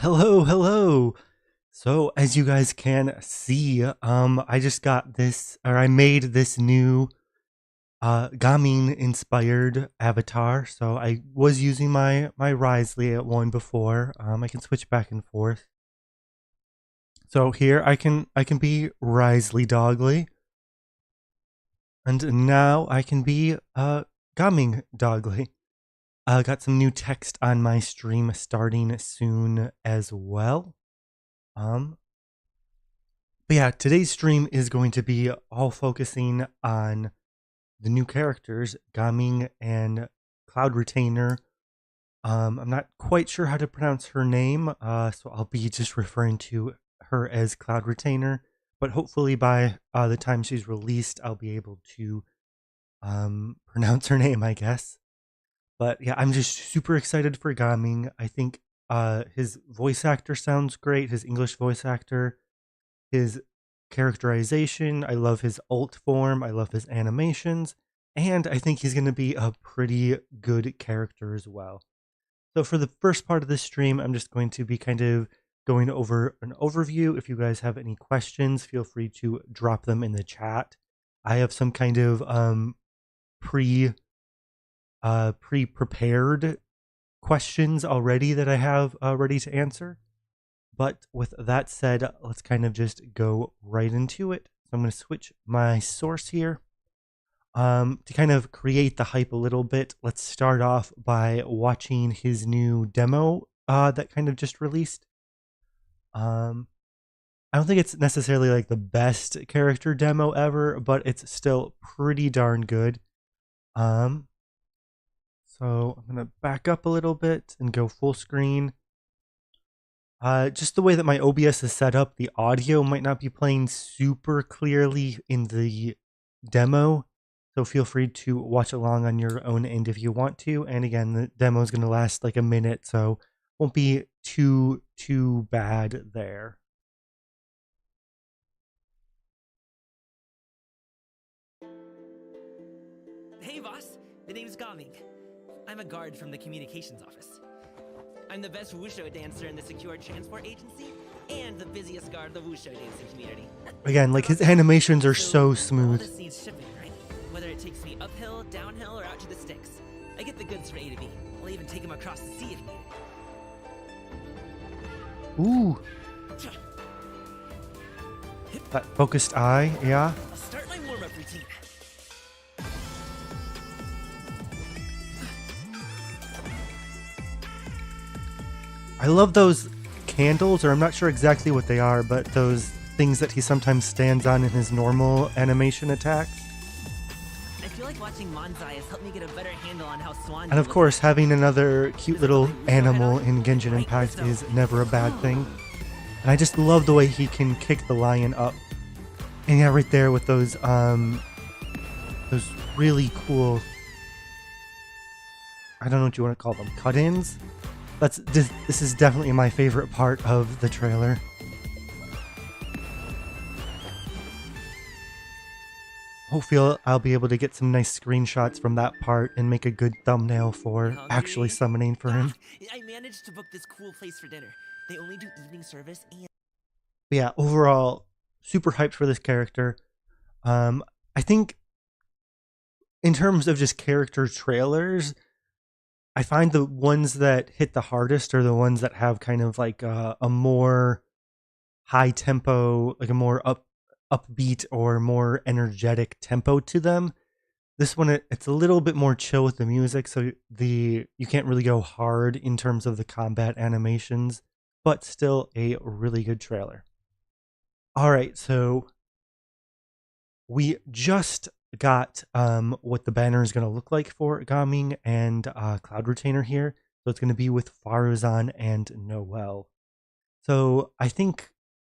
Hello, hello. So as you guys can see, I just got this, or I made this new gaming inspired avatar. So I was using my Risley one before. I can switch back and forth. So here I can be Risley Dogly, and now I can be gaming Dogly. I got some new text on my stream starting soon as well. Um, But yeah, today's stream is going to be all focusing on the new characters, Gaming and Cloud Retainer. I'm not quite sure how to pronounce her name, so I'll be just referring to her as Cloud Retainer. But hopefully by the time she's released, I'll be able to pronounce her name, I guess. But yeah, I'm just super excited for Gaming. I think his voice actor sounds great, his English voice actor. His characterization, I love his alt form, I love his animations, and I think he's going to be a pretty good character as well. So for the first part of this stream, I'm just going to be kind of going over an overview. If you guys have any questions, feel free to drop them in the chat. I have some kind of pre pre-prepared questions already that I have ready to answer. But with that said, let's kind of just go right into it. So I'm going to switch my source here. To kind of create the hype a little bit, let's start off by watching his new demo that kind of just released. I don't think it's necessarily like the best character demo ever, but it's still pretty darn good. Um, so I'm going to back up a little bit and go full screen. Just the way that my OBS is set up, the audio might not be playing super clearly in the demo. So feel free to watch along on your own end if you want to. And again, the demo is going to last like a minute, so won't be too bad there. Hey boss, the name's Gaming. I'm a guard from the communications office. I'm the best wushu dancer in the secure transport agency and the busiest guard of the wushu dancing community. Again, like his animations are so smooth. All this needs shipping, right? Whether it takes me uphill, downhill, or out to the sticks. I get the goods from A to B. I'll even take them across the sea if needed. Ooh. That focused eye, yeah. I'll start my warm-up routine. I love those candles, or I'm not sure exactly what they are, but those things that he sometimes stands on in his normal animation attacks. I feel like watching Manzai has helped me get a better handle on how Swan. And of course, having another cute little animal in Genshin Impact is never a bad thing. And I just love the way he can kick the lion up. And yeah, right there with those really cool, I don't know what you want to call them, cut-ins? This is definitely my favorite part of the trailer. Hopefully I'll be able to get some nice screenshots from that part and make a good thumbnail for actually summoning for him. I managed to book this cool place for dinner. They only do evening service and... But yeah, overall, super hyped for this character. I think in terms of just character trailers, I find the ones that hit the hardest are the ones that have kind of like a more high tempo, like a more upbeat or more energetic tempo to them. This one, it's a little bit more chill with the music, so you can't really go hard in terms of the combat animations, but still a really good trailer. All right, so we just got what the banner is going to look like for Gaming and Cloud Retainer here. So it's going to be with Faruzan and Noel. So I think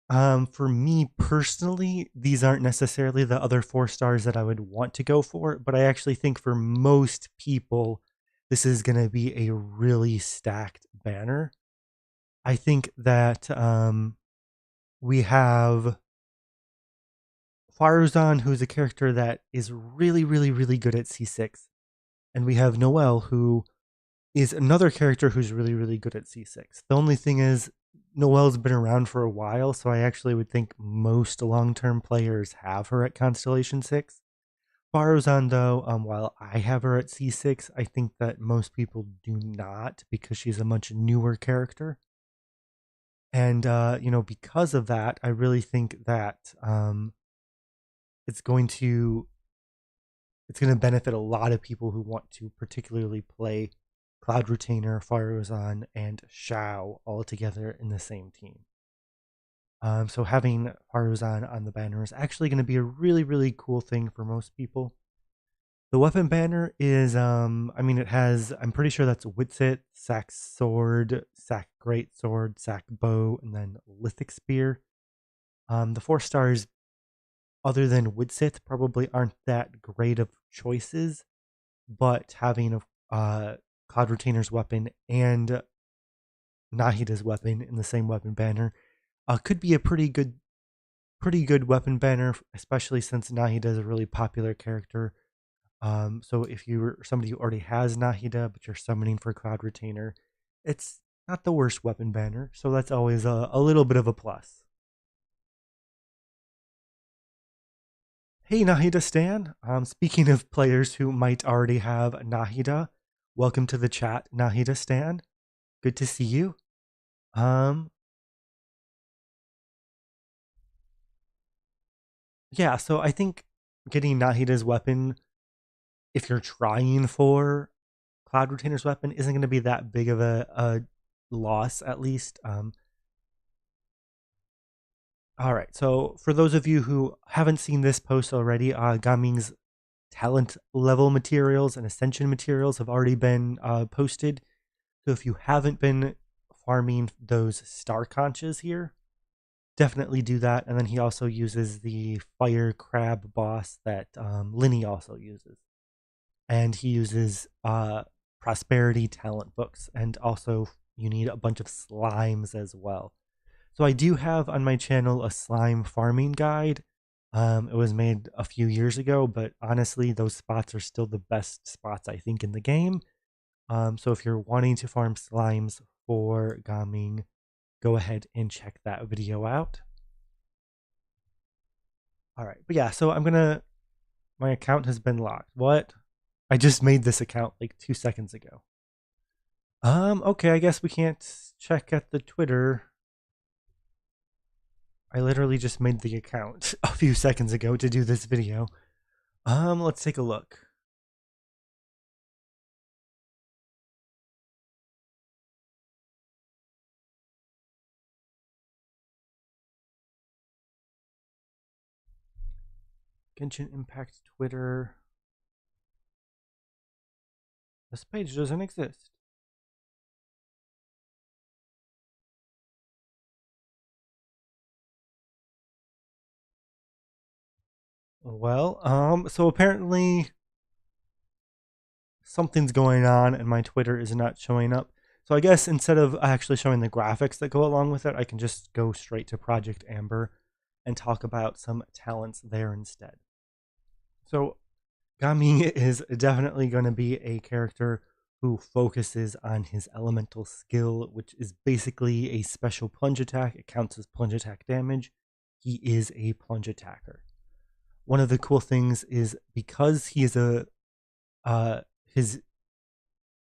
for me personally, these aren't necessarily the other 4 stars that I would want to go for, but I actually think for most people, this is going to be a really stacked banner. I think that we have Faruzan, who's a character that is really good at C6. And we have Noel, who is another character who's really good at C6. The only thing is, Noelle's been around for a while, so I actually would think most long-term players have her at Constellation 6. Faruzan, though, while I have her at C6, I think that most people do not because she's a much newer character. And, because of that, I really think that it's going to benefit a lot of people who want to particularly play Cloud Retainer, Faruzan, and Shao all together in the same team. So having Faruzan on the banner is actually going to be a really, really cool thing for most people. The weapon banner is, it has, I'm pretty sure that's Witsit, Sack Sword, Sack Great Sword, Sack Bow, and then Lithic Spear. The 4 stars, other than Witsit, probably aren't that great of choices, but having a Cloud Retainer's weapon and Nahida's weapon in the same weapon banner could be a pretty good weapon banner, especially since Nahida is a really popular character. So if you're somebody who already has Nahida, but you're summoning for Cloud Retainer, it's not the worst weapon banner. So that's always a little bit of a plus. Hey, Nahida Stan. Speaking of players who might already have Nahida, welcome to the chat, Nahida Stan. Good to see you. Yeah, so I think getting Nahida's weapon, if you're trying for Cloud Retainer's weapon, isn't going to be that big of a loss, at least. All right, so for those of you who haven't seen this post already, Gaming's talent level materials and ascension materials have already been posted. So if you haven't been farming those star conches here, definitely do that. And then he also uses the fire crab boss that Linny also uses. And he uses prosperity talent books, and also you need a bunch of slimes as well. So I do have on my channel a slime farming guide. It was made a few years ago, but honestly, those spots are still the best spots I think in the game. So if you're wanting to farm slimes for Gaming, go ahead and check that video out. All right, but yeah, so my account has been locked. What? I just made this account like 2 seconds ago. Okay, I guess we can't check at the Twitter. I literally just made the account a few seconds ago to do this video. Let's take a look. Genshin Impact Twitter. This page doesn't exist. Well, so apparently something's going on and my Twitter is not showing up. So I guess instead of actually showing the graphics that go along with it, I can just go straight to Project Amber and talk about some talents there instead. So Gaming is definitely going to be a character who focuses on his elemental skill, which is basically a special plunge attack. It counts as plunge attack damage. He is a plunge attacker. One of the cool things is because he is his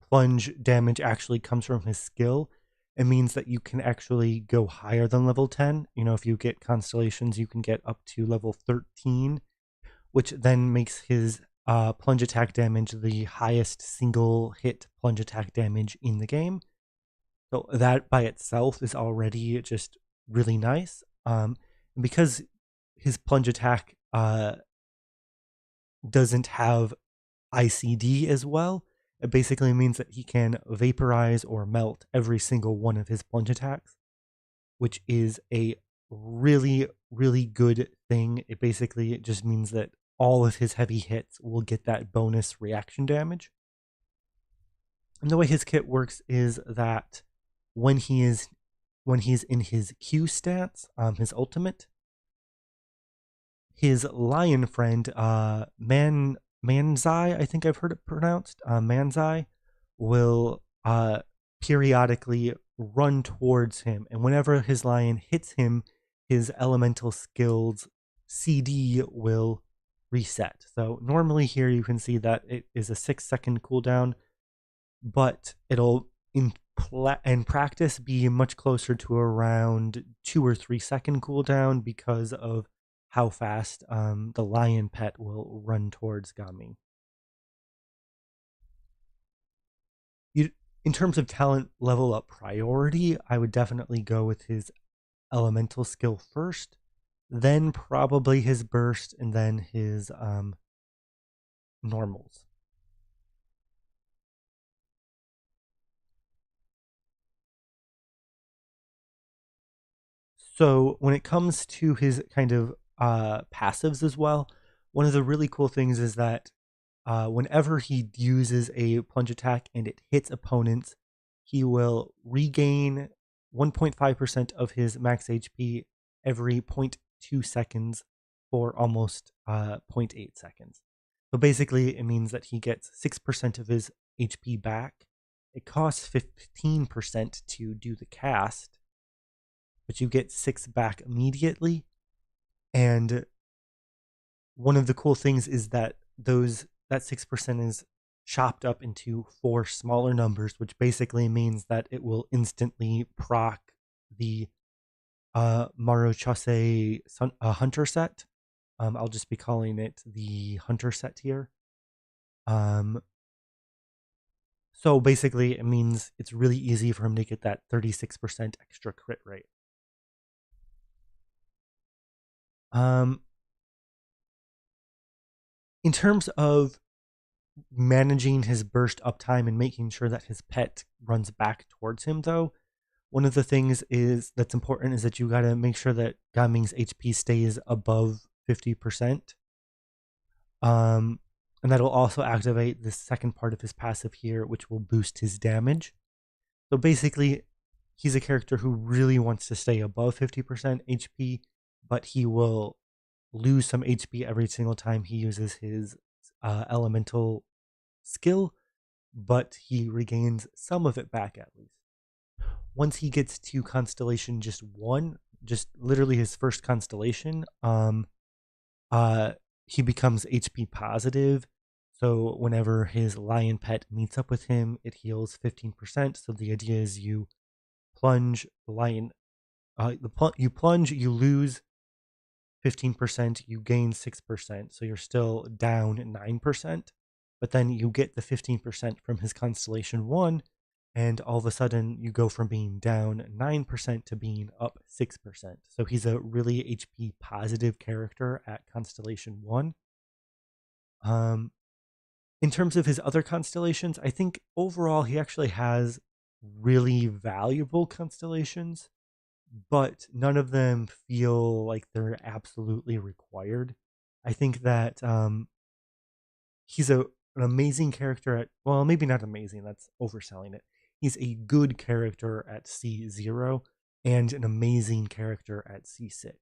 plunge damage actually comes from his skill. It means that you can actually go higher than level 10. If you get constellations, you can get up to level 13, which then makes his plunge attack damage the highest single hit plunge attack damage in the game. So that by itself is already just really nice. And because his plunge attack doesn't have ICD as well, it basically means that he can vaporize or melt every single one of his plunge attacks, which is a really, really good thing. It basically just means that all of his heavy hits will get that bonus reaction damage. And the way his kit works is that when he's in his Q stance, his ultimate, his lion friend, Manzai, I think I've heard it pronounced, Manzai, will periodically run towards him, and whenever his lion hits him, his elemental skills CD will reset. So normally here you can see that it is a 6-second cooldown, but it'll in practice be much closer to around 2 or 3 second cooldown because of how fast the lion pet will run towards Gaming. In terms of talent level up priority, I would definitely go with his elemental skill first, then probably his burst, and then his normals. So when it comes to his kind of passives as well, one of the really cool things is that whenever he uses a plunge attack and it hits opponents, he will regain 1.5% of his max HP every 0.2 seconds for almost 0.8 seconds. So basically, it means that he gets 6% of his HP back. It costs 15% to do the cast, but you get 6 back immediately. And one of the cool things is that that 6% is chopped up into 4 smaller numbers, which basically means that it will instantly proc the Maruchase Hunter set. I'll just be calling it the Hunter set here. So basically, it means it's really easy for him to get that 36% extra crit rate. In terms of managing his burst uptime and making sure that his pet runs back towards him, though, one of the things that's important is that you got to make sure that Gaming's HP stays above 50%. And that'll also activate the second part of his passive here, which will boost his damage. So basically, he's a character who really wants to stay above 50% HP, but he will lose some HP every single time he uses his elemental skill, but he regains some of it back at least. Once he gets to constellation just literally his first constellation, he becomes HP positive. So whenever his lion pet meets up with him, it heals 15%. So the idea is you plunge the lion, you plunge, you lose 15%, you gain 6%. So you're still down 9%, but then you get the 15% from his constellation 1, and all of a sudden you go from being down 9% to being up 6%. So he's a really HP positive character at constellation 1. In terms of his other constellations, I think overall he actually has really valuable constellations, but none of them feel like they're absolutely required. I think that he's an amazing character at, well, maybe not amazing, that's overselling it. He's a good character at C0 and an amazing character at C6.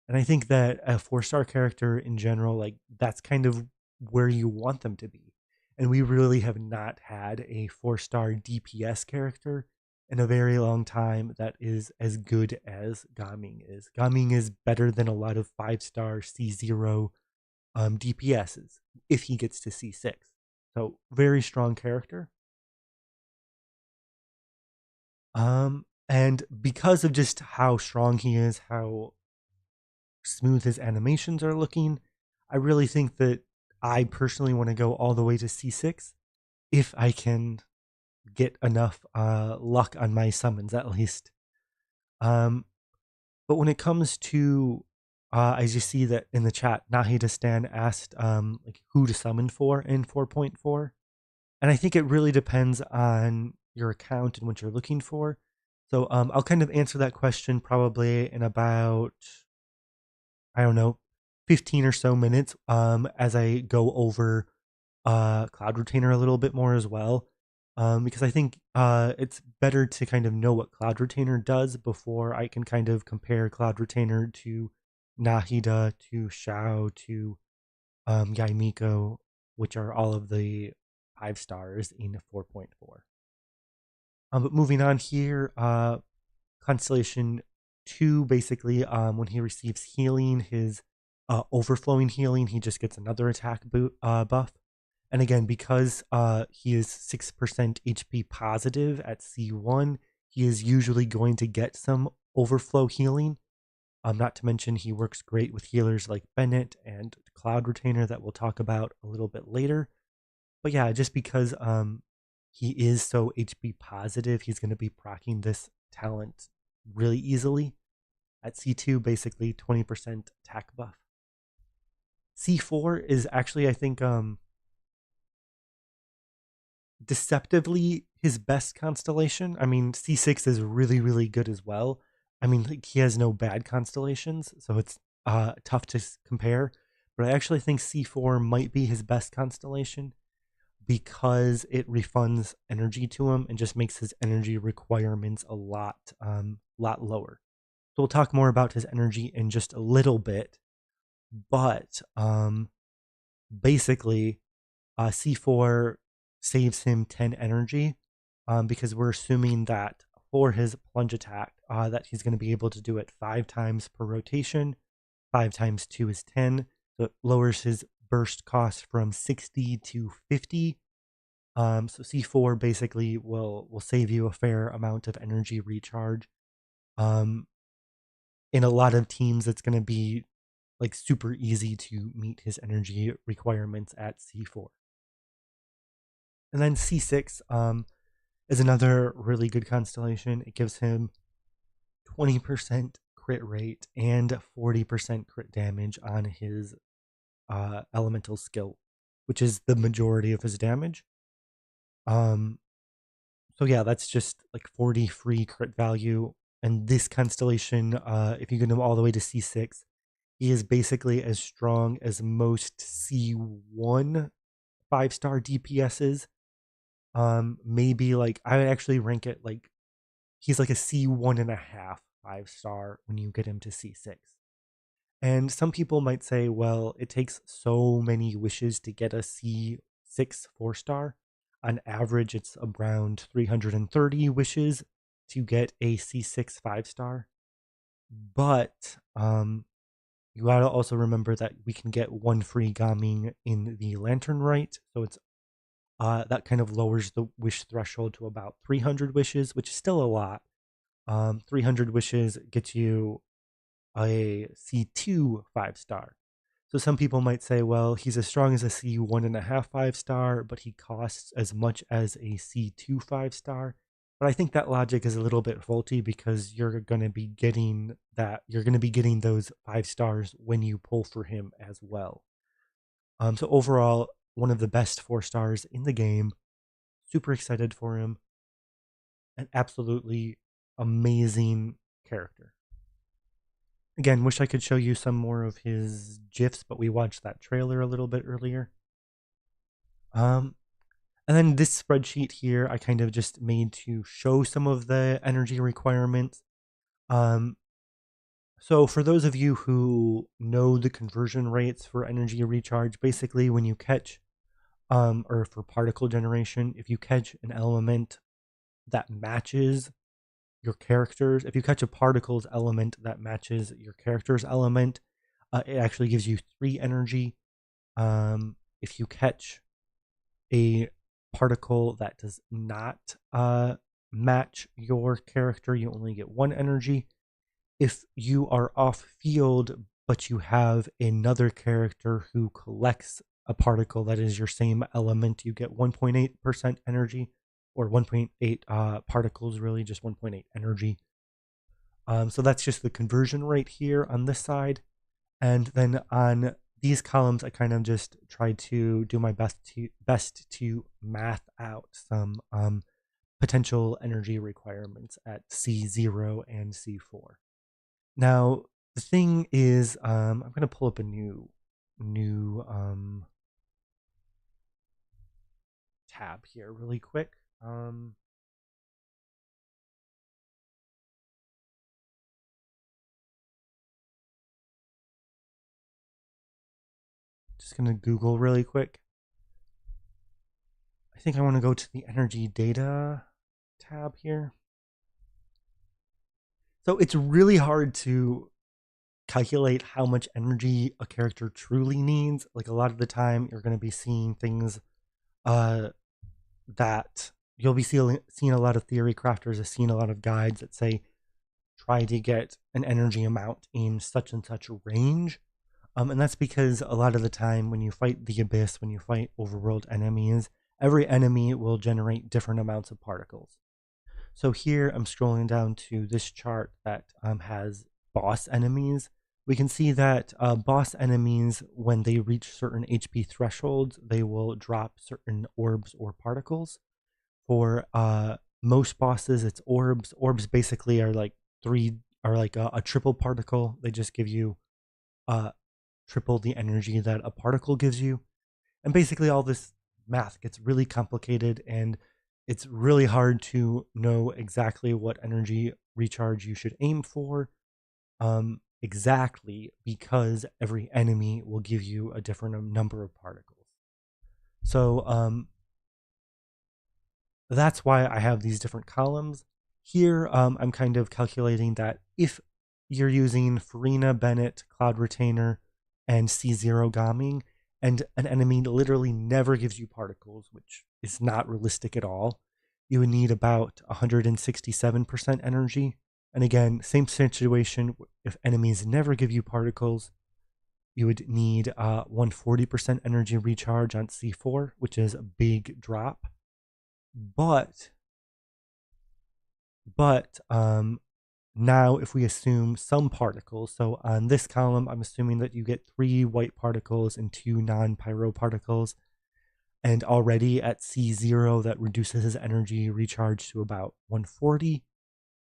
And I think that a 4-star character in general, like, that's kind of where you want them to be. And we really have not had a 4-star DPS character in a very long time that is as good as Gaming is. Gaming is better than a lot of 5-star C0 DPSs if he gets to C6. So very strong character. And because of just how strong he is, how smooth his animations are looking, I really think that I personally want to go all the way to C6 if I can get enough luck on my summons at least. But when it comes to, I just see that in the chat, Nahida Stan asked like who to summon for in 4.4. And I think it really depends on your account and what you're looking for. So I'll kind of answer that question probably in about, I don't know, 15 or so minutes as I go over Cloud Retainer a little bit more as well. Because I think it's better to kind of know what Cloud Retainer does before I can kind of compare Cloud Retainer to Nahida, to Shao, to Yaimiko, which are all of the 5 stars in 4.4. But moving on here, Constellation 2, basically, when he receives healing, his overflowing healing, he just gets another attack buff. And again, because he is 6% HP positive at C1, he is usually going to get some overflow healing. Not to mention, he works great with healers like Bennett and Cloud Retainer that we'll talk about a little bit later. But yeah, just because he is so HP positive, he's going to be proccing this talent really easily. At C2, basically 20% attack buff. C4 is actually, I think, deceptively his best constellation. I mean, C6 is really, really good as well. I mean, like, he has no bad constellations, so it's tough to compare. But I actually think C4 might be his best constellation because it refunds energy to him and just makes his energy requirements a lot lower. So we'll talk more about his energy in just a little bit, but basically, C4 saves him 10 energy because we're assuming that for his plunge attack, that he's going to be able to do it 5 times per rotation. 5 times 2 is 10, so it lowers his burst cost from 60 to 50. So C4 basically will save you a fair amount of energy recharge. In a lot of teams, it's going to be like super easy to meet his energy requirements at C4. And then C6 is another really good constellation. It gives him 20% crit rate and 40% crit damage on his elemental skill, which is the majority of his damage. So yeah, that's just like 40 free crit value. And this constellation, if you get him all the way to C6, he is basically as strong as most C1 5-star DPSs. Maybe like I would actually rank it like he's like a C1 and a half 5-star when you get him to C6. And some people might say, well, it takes so many wishes to get a C6 4-star. On average, it's around 330 wishes to get a C6 5-star. But you gotta also remember that we can get one free gaming in the Lantern Rite, so it's that kind of lowers the wish threshold to about 300 wishes, which is still a lot. 300 wishes gets you a C2 5-star. So some people might say, well, he's as strong as a C1.5 5-star, but he costs as much as a C2 5-star. But I think that logic is a little bit faulty because you're going to be getting those 5 stars when you pull for him as well. So overall, one of the best 4 stars in the game. Super excited for him. An absolutely amazing character. Again, wish I could show you some more of his GIFs, but we watched that trailer a little bit earlier. And then this spreadsheet here, I kind of just made to show some of the energy requirements. So for those of you who know the conversion rates for energy recharge, basically when you catch, or for particle generation, if you catch an element that matches your characters, if you catch a particle's element that matches your character's element, it actually gives you 3 energy. If you catch a particle that does not match your character, you only get 1 energy. If you are off field, but you have another character who collects a particle that is your same element, you get 1.8% energy, or 1.8 particles, really, just 1.8 energy. So that's just the conversion rate here on this side. And then on these columns, I kind of just tried to do my best to math out some potential energy requirements at C0 and C4. Now, the thing is, I'm going to pull up a new tab here really quick. Just going to Google really quick. I think I want to go to the energy data. tab here. So it's really hard to calculate how much energy a character truly needs. Like a lot of the time, you're going to be seeing things uh, that you'll be seeing a lot of theory crafters, have seen a lot of guides that say try to get an energy amount in such and such range. And that's because a lot of the time when you fight the Abyss, when you fight overworld enemies, every enemy will generate different amounts of particles. So here I'm scrolling down to this chart that has boss enemies. We can see that boss enemies, when they reach certain HP thresholds, they will drop certain orbs or particles. For most bosses, it's orbs. Orbs basically are like a triple particle. They just give you triple the energy that a particle gives you. And basically all this math gets really complicated, and it's really hard to know exactly what energy recharge you should aim for exactly, because every enemy will give you a different number of particles. So that's why I have these different columns. Here I'm kind of calculating that if you're using Farina, Bennett, Cloud Retainer, and C0 Gaming, and an enemy literally never gives you particles, which is not realistic at all, you would need about 167% energy. And again, same situation, if enemies never give you particles, you would need 140% energy recharge on C4, which is a big drop. But now if we assume some particles, so on this column, I'm assuming that you get 3 white particles and 2 non-pyro particles. And already at C0, that reduces his energy recharge to about 140.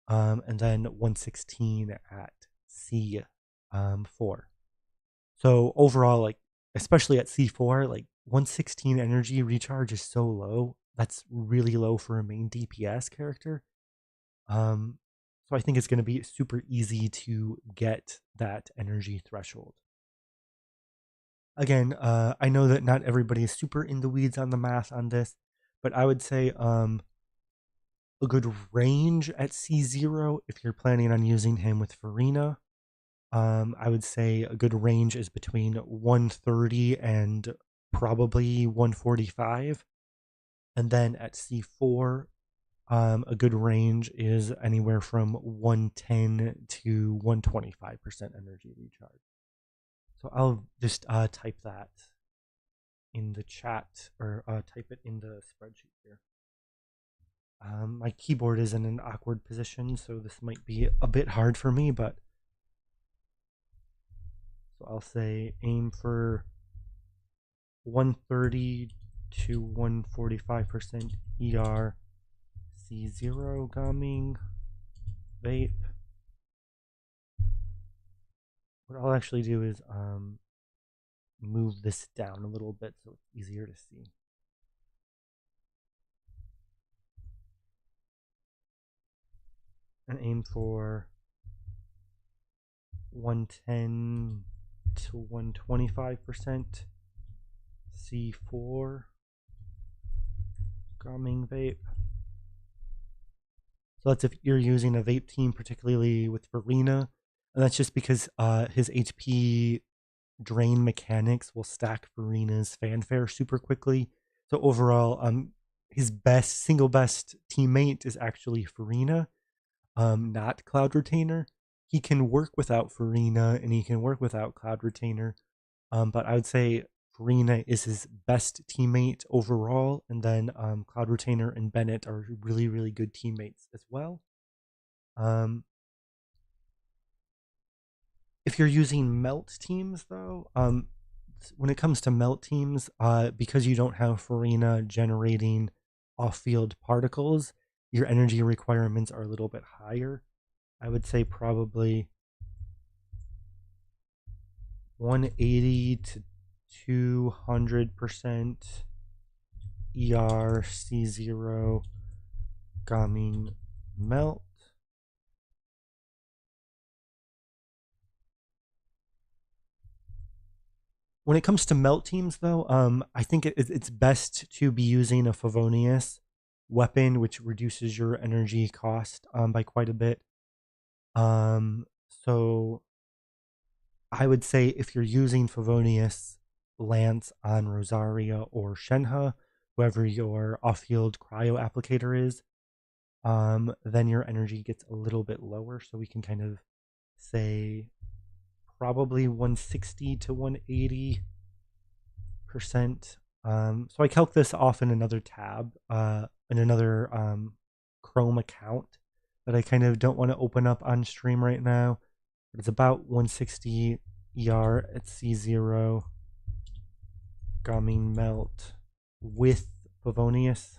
And then 116 at C4. So overall, like, especially at C4, like 116 energy recharge is so low. That's really low for a main DPS character. So I think it's going to be super easy to get that energy threshold. Again, I know that not everybody is super in the weeds on the math on this, but I would say a good range at C0 if you're planning on using him with Farina. I would say a good range is between 130 and probably 145. And then at C4, a good range is anywhere from 110 to 125% energy recharge. So I'll just type that in the chat, or type it in the spreadsheet here. My keyboard is in an awkward position, so this might be a bit hard for me, but so I'll say aim for 130 to 145% ER C0 Gaming vape. What I'll actually do is move this down a little bit so it's easier to see. And aim for 110 to 125% C4 Gaming vape. So that's if you're using a vape team, particularly with Farina. And that's just because his HP drain mechanics will stack Farina's fanfare super quickly. So overall, his single best teammate is actually Farina, not Cloud Retainer. He can work without Farina and he can work without Cloud Retainer. But I would say Farina is his best teammate overall, and then Cloud Retainer and Bennett are really, really good teammates as well. If you're using melt teams, though, when it comes to melt teams, because you don't have Farina generating off-field particles, your energy requirements are a little bit higher. I would say probably 180 to 200% ER C0 Gaming melt. When it comes to melt teams, though, I think it's best to be using a Favonius weapon, which reduces your energy cost by quite a bit. So I would say if you're using Favonius Lance on Rosaria or Shenhe, whoever your off-field cryo applicator is, then your energy gets a little bit lower. So we can kind of say probably 160 to 180%. So I calc this off in another tab, in another Chrome account that I kind of don't want to open up on stream right now. But it's about 160 ER at C0 Gaming Melt with Favonius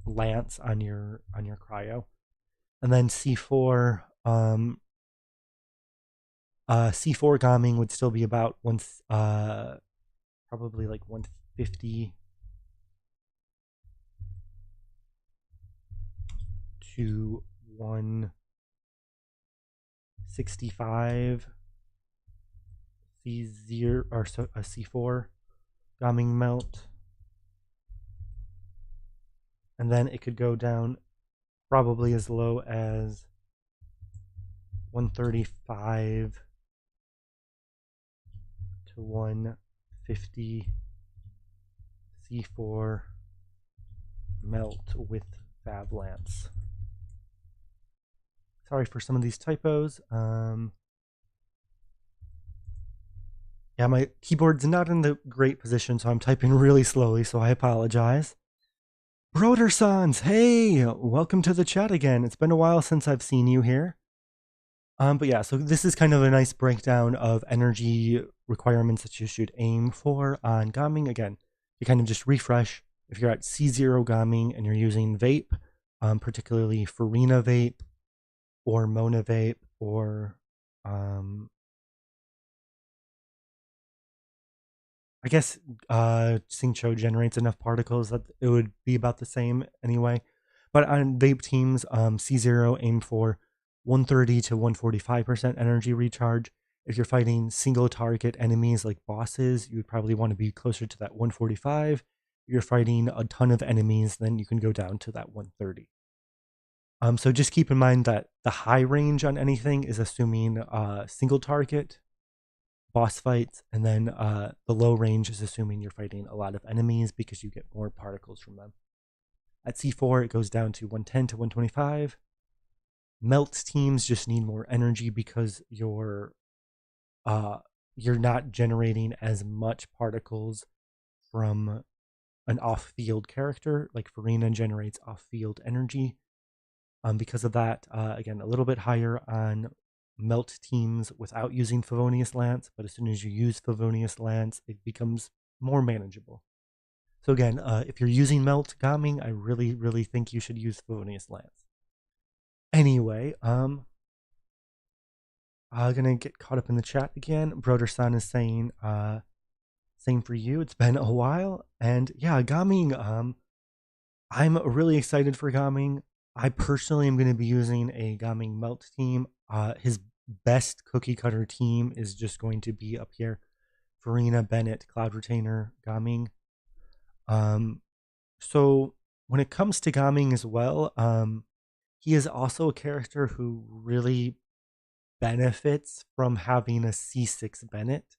Lance on your cryo. And then C4 C4 Gaming would still be about probably like 150 to 165 C0 or so a C4 Gaming Melt. And then it could go down probably as low as 135 to 150 C4 Melt with Fab Lance. Sorry for some of these typos. Yeah, my keyboard's not in the great position, so I'm typing really slowly, so I apologize. Brodersons, hey, welcome to the chat again. It's been a while since I've seen you here. But yeah, so this is kind of a nice breakdown of energy requirements that you should aim for on Gaming. Again, you kind of just refresh. If you're at C0 Gaming and you're using vape, particularly Farina vape or Mona vape or I guess Xingqiu generates enough particles that it would be about the same anyway. But on vape teams, C0 aim for 130 to 145% energy recharge. If you're fighting single target enemies like bosses, you would probably want to be closer to that 145. If you're fighting a ton of enemies, then you can go down to that 130. So just keep in mind that the high range on anything is assuming single target boss fights, and then the low range is assuming you're fighting a lot of enemies because you get more particles from them. At C4, it goes down to 110 to 125. Melt teams just need more energy because you're not generating as much particles from an off-field character. Like Farina generates off-field energy. Because of that, again, a little bit higher on melt teams without using Favonius Lance, but as soon as you use Favonius Lance, it becomes more manageable. So again, if you're using melt gaming, I really, really think you should use Favonius Lance. Anyway, I'm gonna get caught up in the chat again. Broder-san is saying, same for you. It's been a while, and yeah, gaming. I'm really excited for gaming. I personally am going to be using a gaming melt team. His best cookie cutter team is just going to be up here. Farina, Bennett, Cloud Retainer, gaming. So when it comes to gaming as well, he is also a character who really benefits from having a C6 Bennett.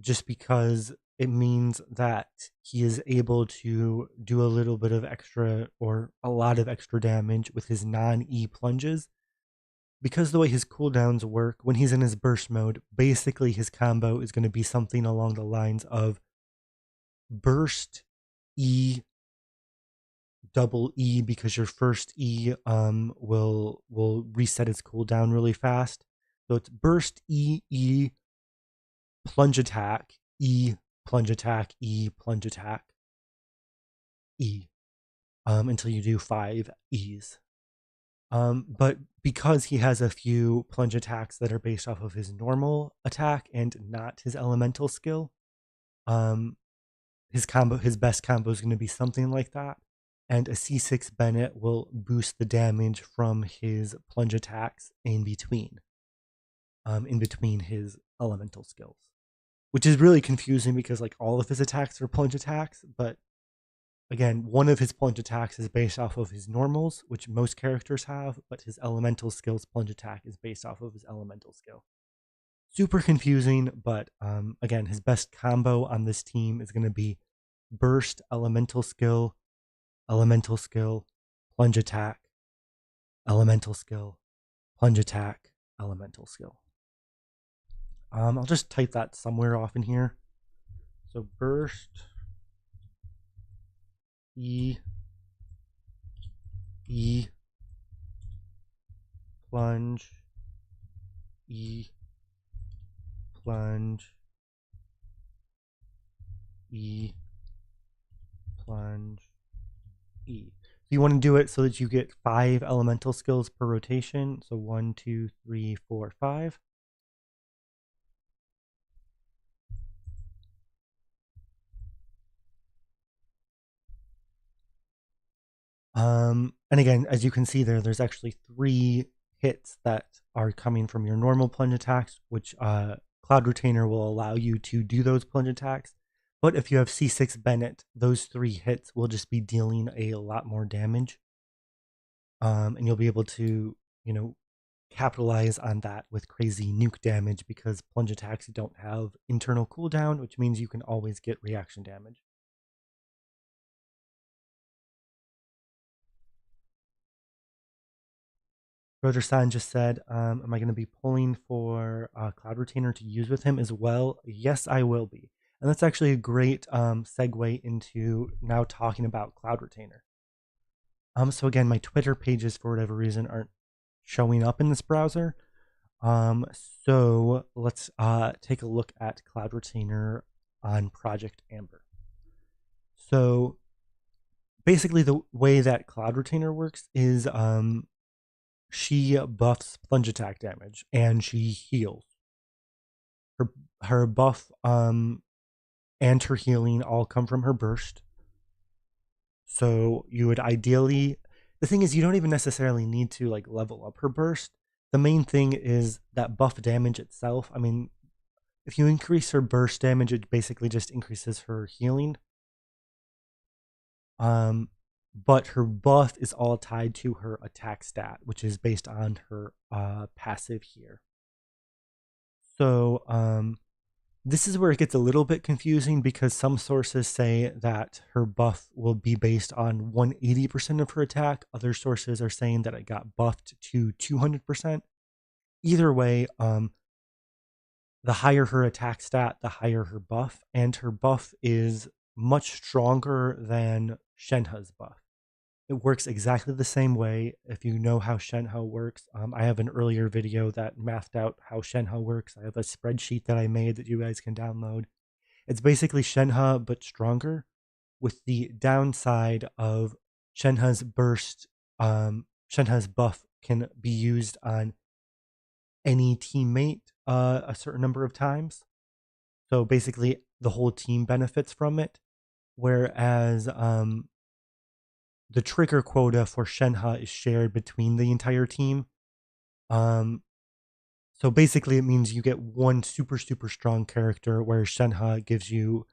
Just because it means that he is able to do a little bit of extra or a lot of extra damage with his non-E plunges. Because the way his cooldowns work, when he's in his burst mode, basically his combo is going to be something along the lines of burst E, double E, because your first E will reset its cooldown really fast. So it's burst E, E, plunge attack, E, plunge attack, E, plunge attack, E, until you do 5 E's. But because he has a few plunge attacks that are based off of his normal attack and not his elemental skill, his best combo is going to be something like that. And a C6 Bennett will boost the damage from his plunge attacks in between his elemental skills. which is really confusing because like all of his attacks are plunge attacks, but again, one of his plunge attacks is based off of his normals, which most characters have, but his elemental skill's plunge attack is based off of his elemental skill. Super confusing, but again, his best combo on this team is going to be burst, elemental skill, plunge attack, elemental skill, plunge attack, elemental skill. I'll just type that somewhere off in here. So burst, E, plunge, E, plunge, E, plunge, E. So you want to do it so that you get 5 elemental skills per rotation. So 1, 2, 3, 4, 5. And again, as you can see there's actually 3 hits that are coming from your normal plunge attacks, which Cloud Retainer will allow you to do those plunge attacks. But if you have C6 Bennett, those 3 hits will just be dealing a lot more damage. And you'll be able to, capitalize on that with crazy nuke damage because plunge attacks don't have internal cooldown, which means you can always get reaction damage. Roger-san just said, am I going to be pulling for Cloud Retainer to use with him as well? Yes, I will be. And that's actually a great segue into now talking about Cloud Retainer. So again, my Twitter pages, for whatever reason, aren't showing up in this browser. So let's take a look at Cloud Retainer on Project Amber. So basically the way that Cloud Retainer works is she buffs plunge attack damage and she heals. Her buff and her healing all come from her burst. So you would ideally, the thing is you don't even necessarily need to like level up her burst. The main thing is that buff damage itself. I mean, if you increase her burst damage, it basically just increases her healing. But her buff is all tied to her attack stat, which is based on her passive here. So this is where it gets a little bit confusing because some sources say that her buff will be based on 180% of her attack. Other sources are saying that it got buffed to 200%. Either way, the higher her attack stat, the higher her buff, and her buff is much stronger than Shenhe's buff. It works exactly the same way. If you know how Shenhe works, I have an earlier video that mathed out how Shenhe works. I have a spreadsheet that I made that you guys can download. It's basically Shenhe, but stronger, with the downside of Shenhe's burst. Shenhe's buff can be used on any teammate a certain number of times. So basically, the whole team benefits from it. Whereas the trigger quota for Shenhe is shared between the entire team. So basically, it means you get one super strong character, whereas Shenhe gives you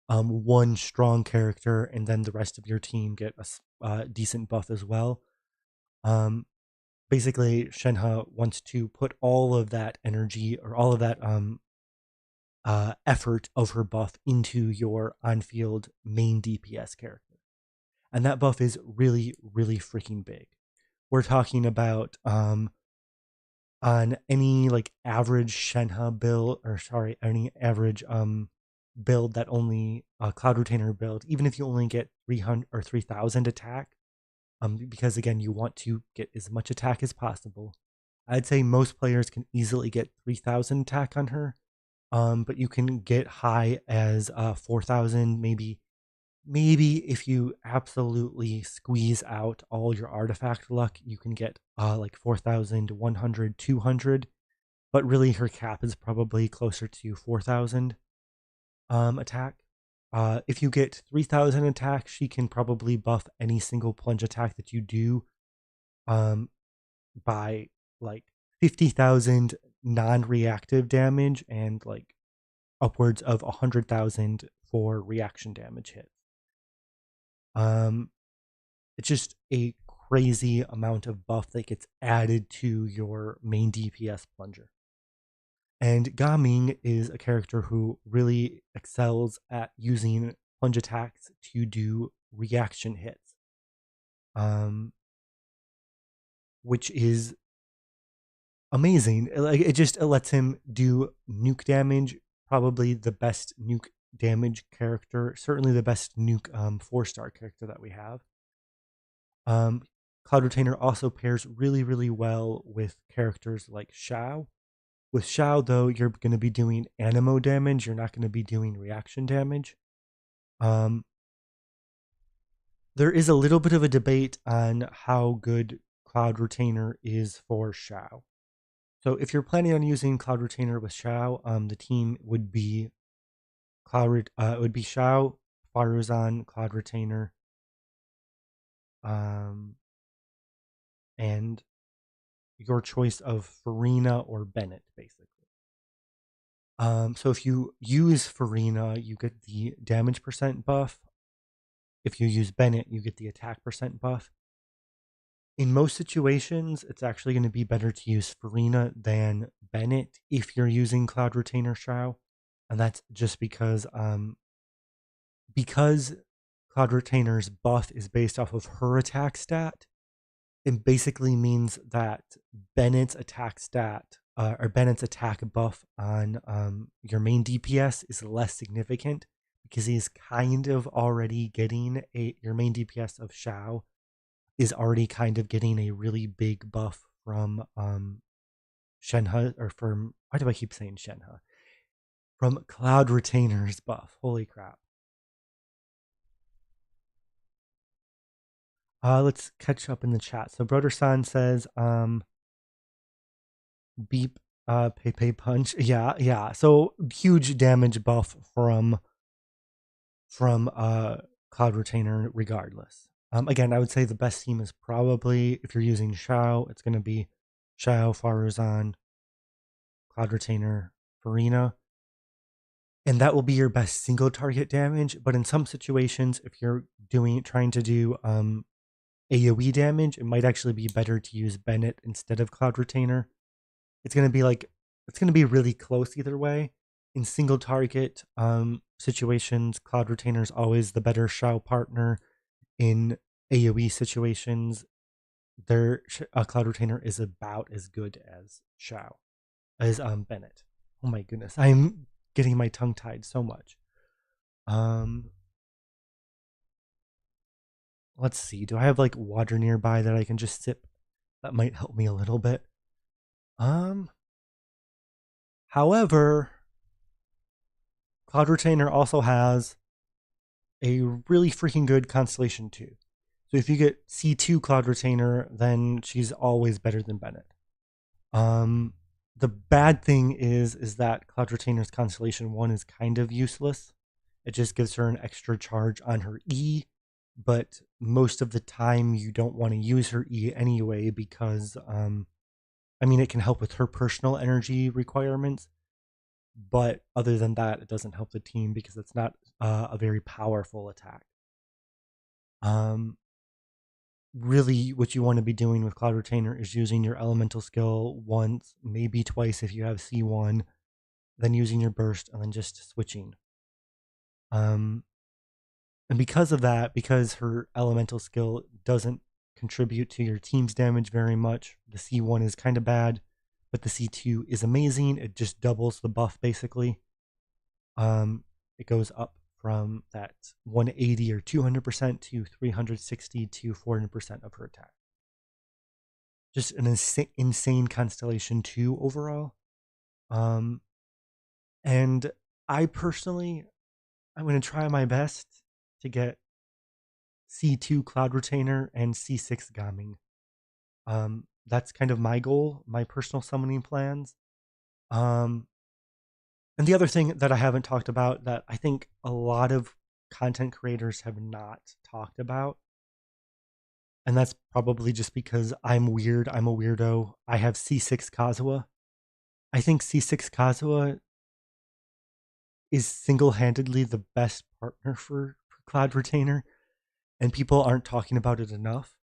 one strong character, and then the rest of your team get a decent buff as well. Basically, Shenhe wants to put all of that energy or all of that effort of her buff into your on-field main DPS character. And that buff is really freaking big. We're talking about on any like average Shenhe build, or sorry, any average build that only Cloud Retainer build, even if you only get 300 or 3000 attack, because again, you want to get as much attack as possible. I'd say most players can easily get 3000 attack on her, but you can get high as 4000, maybe if you absolutely squeeze out all your artifact luck, you can get like 4100, 200, but really her cap is probably closer to 4000 attack. If you get 3000 attack, she can probably buff any single plunge attack that you do by like 50,000 non-reactive damage and like upwards of 100,000 for reaction damage hits. It's just a crazy amount of buff that gets added to your main DPS plunger. And Gaming is a character who really excels at using plunge attacks to do reaction hits, which is amazing. Like it lets him do nuke damage, probably the best nuke damage character, certainly the best nuke 4-star character that we have. Cloud Retainer also pairs really, really well with characters like Xiao. With Xiao, though, you're going to be doing animo damage. You're not going to be doing reaction damage. There is a little bit of a debate on how good Cloud Retainer is for Xiao. So if you're planning on using Cloud Retainer with Xiao, the team would be it would be Xiao, Faruzan, Cloud Retainer, and your choice of Farina or Bennett, basically. So if you use Farina, you get the damage percent buff. If you use Bennett, you get the attack percent buff. In most situations, it's actually going to be better to use Farina than Bennett if you're using Cloud Retainer Xiao. And that's just because Cloud Retainer's buff is based off of her attack stat. It basically means that Bennett's attack stat or Bennett's attack buff on your main DPS is less significant because he's kind of already getting your main DPS of Xiao is already kind of getting a really big buff from Shenhe, or from, why do I keep saying Shenhe? From Cloud Retainer's buff. Holy crap. Let's catch up in the chat. So Broder-san says, beep, Pepe punch. Yeah. So huge damage buff from Cloud Retainer regardless. Again, I would say the best team is probably, if you're using Xiao, it's going to be Xiao, Faruzan, Cloud Retainer, Farina. And that will be your best single target damage. But in some situations, if you're trying to do AoE damage, it might actually be better to use Bennett instead of Cloud Retainer. It's going to be really close either way. In single target situations, Cloud Retainer is always the better Xiao partner. In AoE situations, Cloud Retainer is about as good as Xiao, as Bennett. Oh my goodness, I'm getting my tongue tied so much. Let's see. Do I have like water nearby that I can just sip? That might help me a little bit. However, Cloud Retainer also has a really freaking good Constellation 2. So if you get C2 Cloud Retainer, then she's always better than Bennett. The bad thing is that Cloud Retainer's Constellation 1 is kind of useless. It just gives her an extra charge on her E, but most of the time you don't want to use her E anyway because, it can help with her personal energy requirements, but other than that, it doesn't help the team because it's not a very powerful attack. Really, what you want to be doing with Cloud Retainer is using your elemental skill once, maybe twice if you have C1, then using your burst, and then just switching. And because of that, because her elemental skill doesn't contribute to your team's damage very much, the C1 is kind of bad, but the C2 is amazing. It just doubles the buff, basically. It goes up from that 180 or 200% to 360 to 400% of her attack. Just an insane Constellation 2 overall. And I personally, I'm going to try my best to get C2 Cloud Retainer and C6 Gaming. That's kind of my goal, my personal summoning plans. And the other thing that I haven't talked about that I think a lot of content creators have not talked about, and that's probably just because I'm weird, I'm a weirdo, I have C6 Kazuha. I think C6 Kazuha is single-handedly the best partner for Cloud Retainer, and people aren't talking about it enough.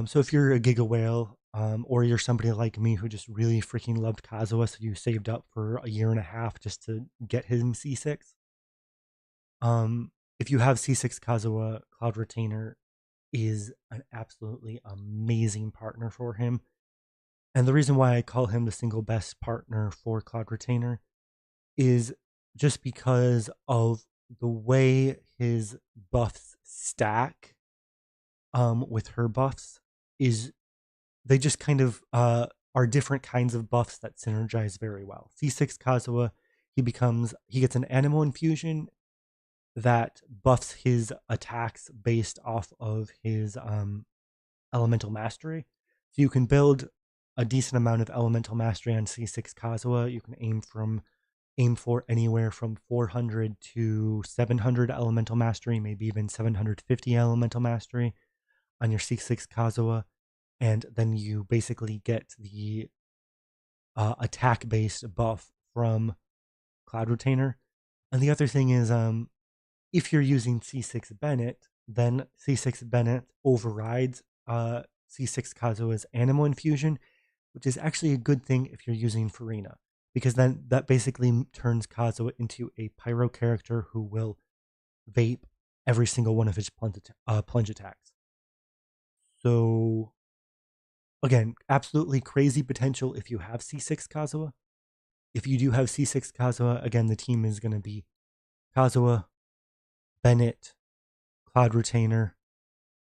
So if you're a Giga Whale, or you're somebody like me who just really freaking loved Kazuha, so you saved up for a year and a half just to get him C6. If you have C6 Kazuha, Cloud Retainer is an absolutely amazing partner for him. And the reason why I call him the single best partner for Cloud Retainer is just because of the way his buffs stack with her buffs is they just kind of are different kinds of buffs that synergize very well. C6 Kazuha, he gets an animal infusion that buffs his attacks based off of his elemental mastery. So you can build a decent amount of elemental mastery on C6 Kazuha. You can aim for anywhere from 400 to 700 elemental mastery, maybe even 750 elemental mastery on your C6 Kazuha, and then you basically get the attack-based buff from Cloud Retainer. And the other thing is, if you're using C6 Bennett, then C6 Bennett overrides C6 Kazuha's Animal Infusion, which is actually a good thing if you're using Farina, because then that basically turns Kazuha into a pyro character who will vape every single one of his plunge attacks. So, again, absolutely crazy potential if you have C6 Kazuha. If you do have C6 Kazuha, again, the team is going to be Kazuha, Bennett, Cloud Retainer,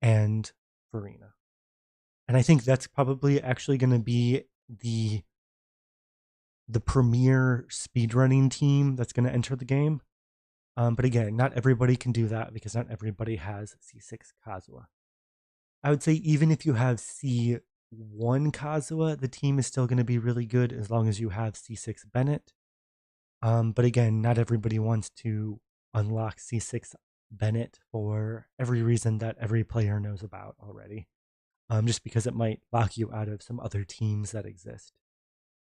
and Farina. And I think that's probably actually going to be the premier speedrunning team that's going to enter the game. But again, not everybody can do that because not everybody has C6 Kazuha. I would say even if you have C1 Kazuha, the team is still going to be really good as long as you have C6 Bennett. But again, not everybody wants to unlock C6 Bennett for every reason that every player knows about already. Just because it might lock you out of some other teams that exist.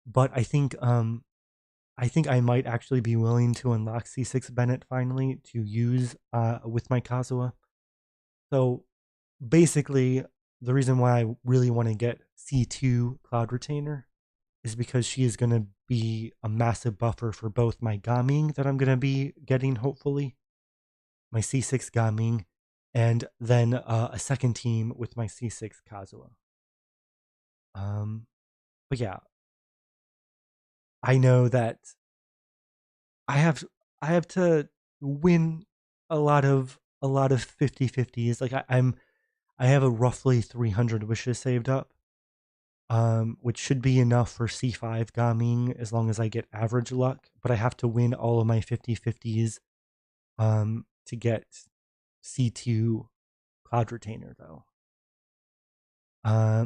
But I think I might actually be willing to unlock C6 Bennett finally to use with my Kazuha. So basically, the reason why I really want to get C2 Cloud Retainer is because she is going to be a massive buffer for both my Gaming that I'm going to be getting, hopefully, my C6 Gaming, and then a second team with my C6 Kazuha. But yeah, I know that I have to win a lot of 50/50s. Like I have a roughly 300 wishes saved up, which should be enough for C5 Gaming as long as I get average luck. But I have to win all of my 50/50s to get C2 Cloud Retainer, though.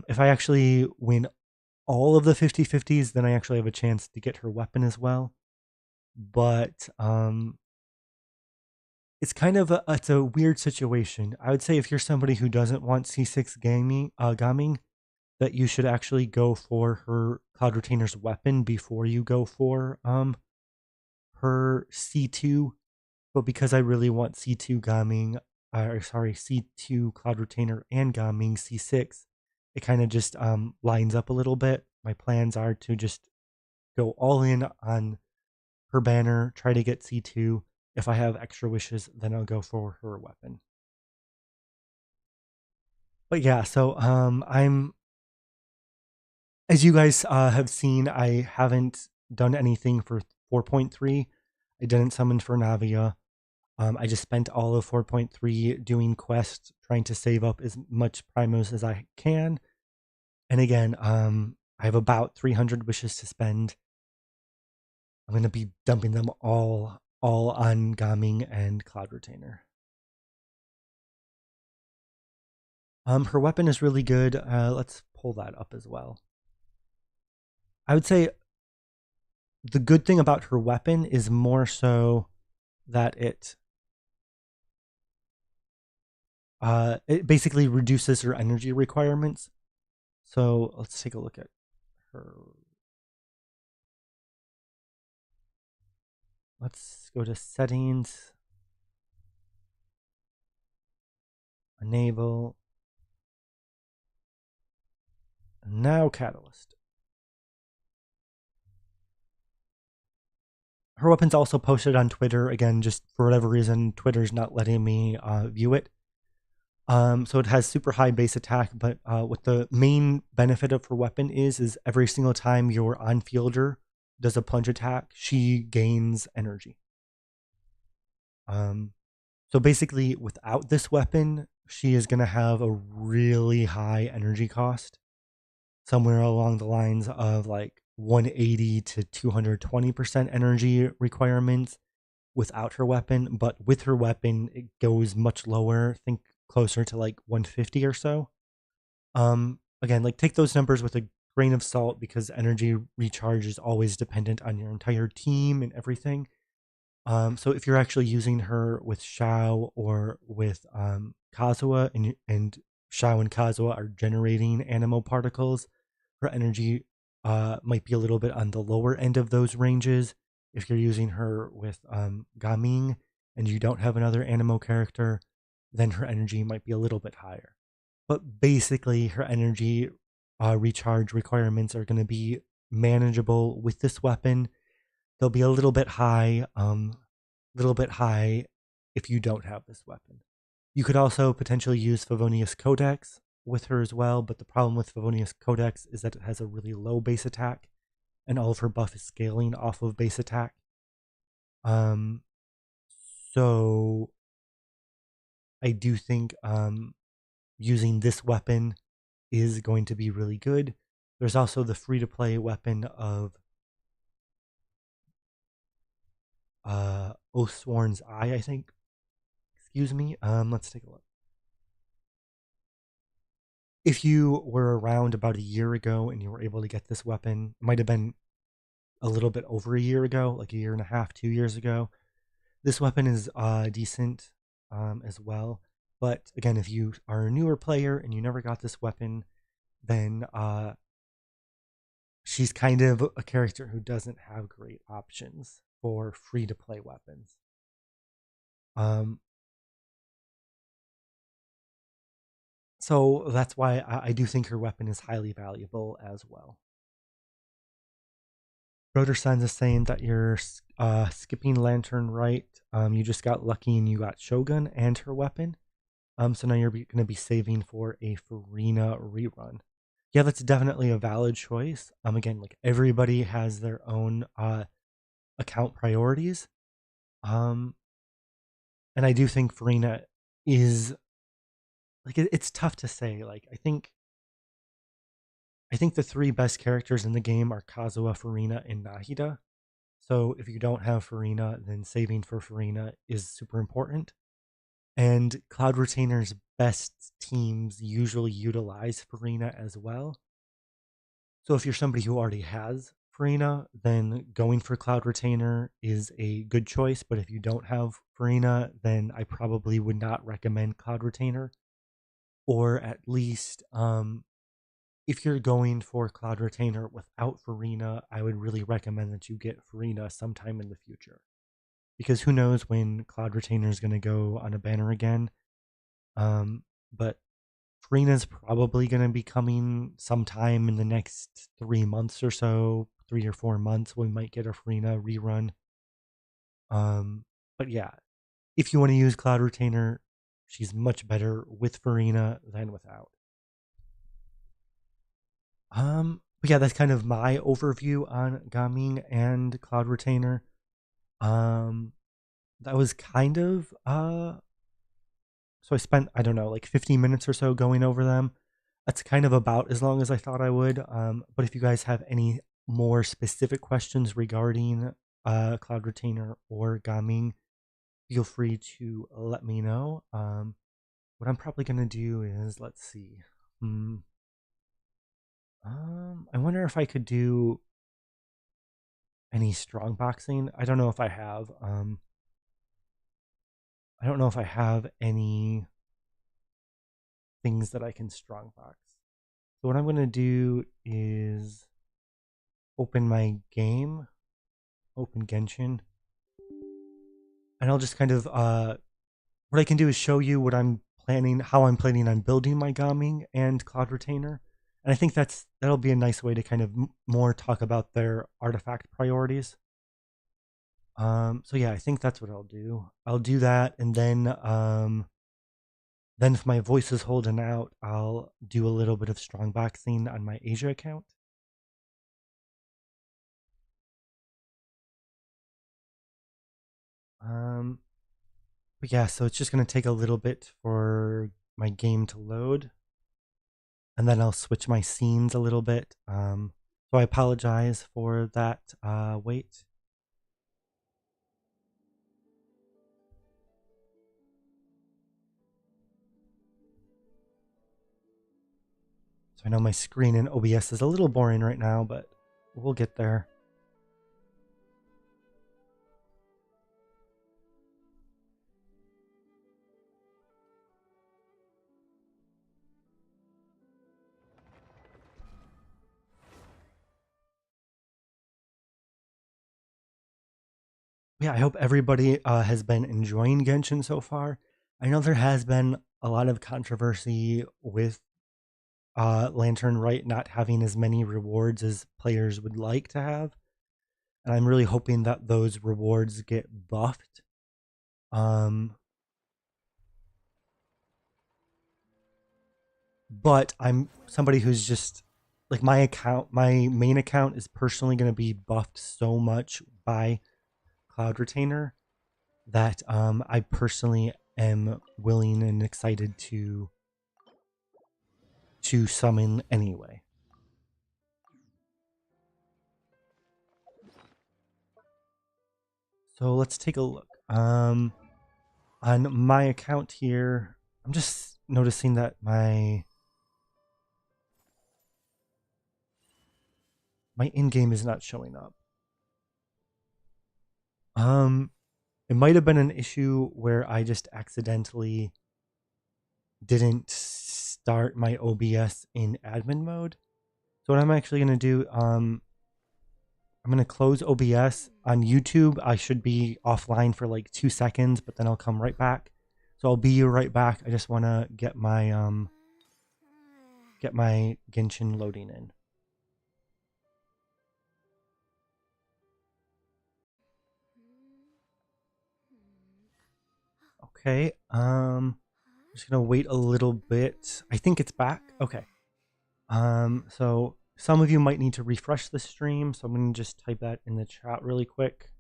If I actually win all of the 50/50s, then I actually have a chance to get her weapon as well. But it's kind of it's a weird situation. I would say if you're somebody who doesn't want C6 gaming, that you should actually go for her Cloud Retainer's weapon before you go for her C2. But because I really want C2 gaming, C2 Cloud Retainer and gaming C6, it kind of just lines up a little bit. My plans are to just go all in on her banner, try to get C2. If I have extra wishes, then I'll go for her weapon. But yeah, so I'm, as you guys have seen, I haven't done anything for 4.3. I didn't summon for Navia. I just spent all of 4.3 doing quests, trying to save up as much primos as I can. And again, I have about 300 wishes to spend. I'm going to be dumping them all on Gaming and Cloud Retainer. Her weapon is really good. Let's pull that up as well. I would say the good thing about her weapon is more so that it basically reduces her energy requirements. So let's take a look at her. Let's go to settings, enable, and now catalyst. Her weapon's also posted on Twitter. Again, just for whatever reason, Twitter's not letting me view it. So it has super high base attack, but what the main benefit of her weapon is every single time your on-fielder does a plunge attack, she gains energy. So basically, without this weapon, she is going to have a really high energy cost, somewhere along the lines of like 180 to 220% energy requirements without her weapon. But with her weapon, it goes much lower. Think closer to like 150 or so. Again, like take those numbers with a grain of salt because energy recharge is always dependent on your entire team and everything. So if you're actually using her with Xiao or with Kazuha, and Xiao and Kazuha are generating animal particles, her energy might be a little bit on the lower end of those ranges. If you're using her with Gaming and you don't have another animal character, then her energy might be a little bit higher. But basically, her energy recharge requirements are going to be manageable with this weapon. They'll be a little bit high if you don't have this weapon. You could also potentially use Favonius Codex with her as well, but the problem with Favonius Codex is that it has a really low base attack, and all of her buff is scaling off of base attack. So I do think using this weapon is going to be really good. There's also the free-to-play weapon of Oathsworn's Eye, I think. Excuse me. Let's take a look. If you were around about a year ago and you were able to get this weapon, it might have been a little bit over a year ago, like a year and a half, 2 years ago. This weapon is decent as well. But again, if you are a newer player and you never got this weapon, then she's kind of a character who doesn't have great options for free to play weapons. So that's why I do think her weapon is highly valuable as well. Broder Signs is saying that you're skipping Lantern right. You just got lucky and you got Shogun and her weapon. So now you're going to be saving for a Farina rerun. Yeah, that's definitely a valid choice. Again, like everybody has their own account priorities. And I do think Farina is like it's tough to say. Like I think the three best characters in the game are Kazuha, Farina, and Nahida. So if you don't have Farina, then saving for Farina is super important. And Cloud Retainer's best teams usually utilize Farina as well. So if you're somebody who already has Farina, then going for Cloud Retainer is a good choice. But if you don't have Farina, then I probably would not recommend Cloud Retainer. Or at least if you're going for Cloud Retainer without Farina, I would really recommend that you get Farina sometime in the future. Because who knows when Cloud Retainer is going to go on a banner again. But Farina's probably going to be coming sometime in the next 3 months or so, 3 or 4 months. We might get a Farina rerun. But yeah, if you want to use Cloud Retainer, she's much better with Farina than without. But yeah, that's kind of my overview on Gaming and Cloud Retainer. That was kind of so I spent, I don't know, like 15 minutes or so going over them. That's kind of about as long as I thought I would. But if you guys have any more specific questions regarding Cloud Retainer or Gaming, feel free to let me know. What I'm probably gonna do is, let's see. I wonder if I could do any strong boxing. I don't know if I have. I don't know if I have any things that I can strong box. So what I'm gonna do is open my game, open Genshin, and I'll just kind of what I can do is show you what I'm planning, how I'm planning on building my Gaming and Cloud Retainer, and I think that'll be a nice way to kind of more talk about their artifact priorities. So yeah, I think that's what I'll do. I'll do that, and then if my voice is holding out, I'll do a little bit of strongboxing on my Asia account. But yeah, so it's just gonna take a little bit for my game to load, and then I'll switch my scenes a little bit. So I apologize for that wait. So I know my screen in OBS is a little boring right now, but we'll get there. Yeah, I hope everybody has been enjoying Genshin so far. I know there has been a lot of controversy with Lantern Right not having as many rewards as players would like to have, and I'm really hoping that those rewards get buffed. But I'm somebody who's just like my main account is personally going to be buffed so much by Cloud Retainer that I personally am willing and excited to summon anyway. So let's take a look. On my account here, I'm just noticing that my in-game is not showing up. It might have been an issue where I just accidentally didn't start my OBS in admin mode. So what I'm actually going to do, I'm going to close OBS. On YouTube, I should be offline for like 2 seconds, but then I'll come right back. So I'll be right back. I just want to get my Genshin loading in. Okay, I'm just gonna wait a little bit. I think it's back. Okay. So some of you might need to refresh the stream, so I'm gonna just type that in the chat really quick.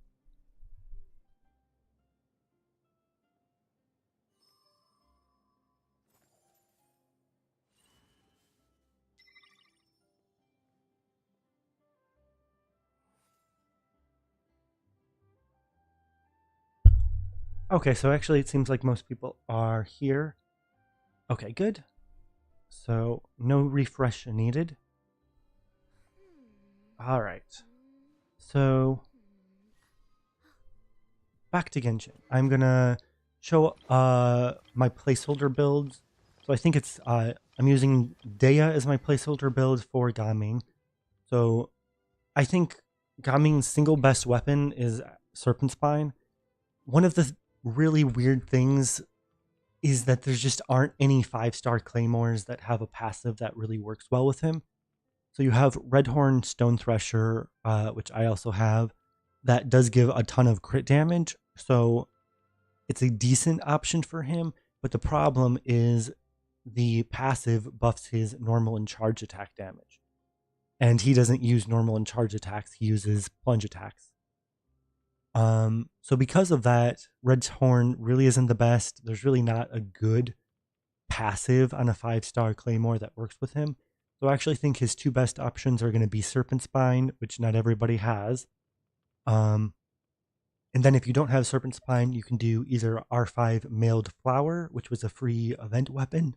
Okay, so actually it seems like most people are here. Okay, good. So no refresh needed. All right. So back to Genshin. I'm gonna show my placeholder builds. So I think it's I'm using Dea as my placeholder build for Gaming. So I think Gaming's single best weapon is Serpent Spine. One of the really weird things is that there just aren't any 5-star claymores that have a passive that really works well with him. So you have Redhorn Stone Thresher, which I also have, that does give a ton of crit damage. So it's a decent option for him. But the problem is the passive buffs his normal and charge attack damage. And he doesn't use normal and charge attacks, he uses plunge attacks. So because of that, Redhorn really isn't the best. There's really not a good passive on a 5-star claymore that works with him. So I actually think his two best options are going to be Serpent Spine, which not everybody has. And then if you don't have Serpent Spine, you can do either R5 Mailed Flower, which was a free event weapon.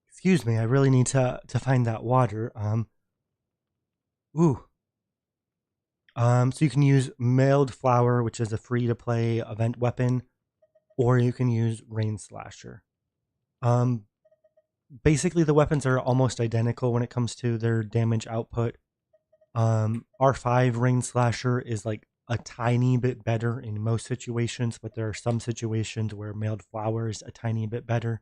Excuse me, I really need to find that water. So you can use Mailed Flower, which is a free-to-play event weapon, or you can use Rain Slasher. Basically, the weapons are almost identical when it comes to their damage output. R5 Rain Slasher is like a tiny bit better in most situations, but there are some situations where Mailed Flower is a tiny bit better.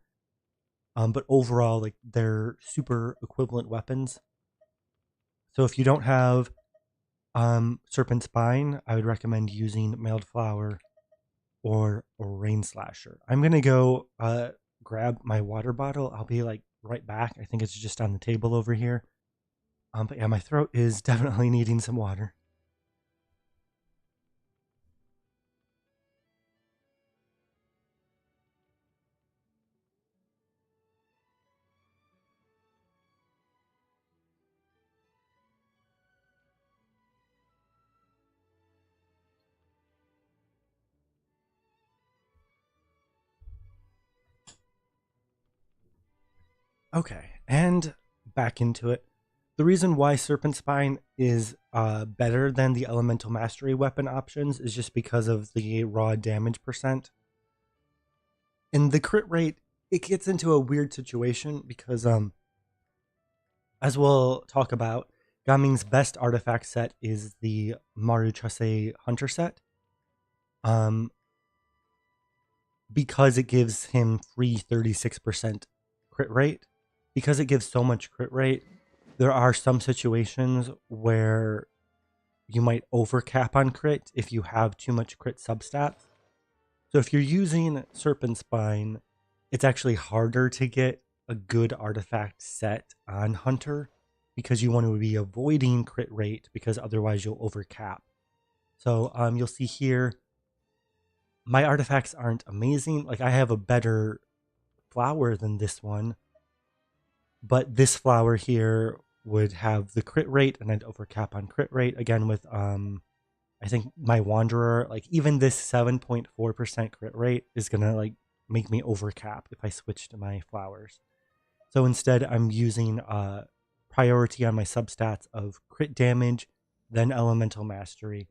But overall, like they're super equivalent weapons. So if you don't have Serpent Spine, I would recommend using Mailed Flower or Rain Slasher. I'm gonna go grab my water bottle. I'll be like right back. I think it's just on the table over here. But yeah, my throat is definitely needing some water. Okay, and back into it. The reason why Serpent Spine is better than the Elemental Mastery weapon options is just because of the raw damage percent. And the crit rate, it gets into a weird situation because, as we'll talk about, Gaming's best artifact set is the Maruchase Hunter set. Um, because it gives him free 36% crit rate. Because it gives so much crit rate, there are some situations where you might overcap on crit if you have too much crit substats. So if you're using Serpent Spine, it's actually harder to get a good artifact set on Hunter because you want to be avoiding crit rate because otherwise you'll overcap. So you'll see here, my artifacts aren't amazing. Like I have a better flower than this one, but this flower here would have the crit rate and I'd overcap on crit rate again with I think my Wanderer, like even this 7.4% crit rate is gonna like make me overcap if I switch to my flowers. So instead I'm using priority on my substats of crit damage, then elemental mastery,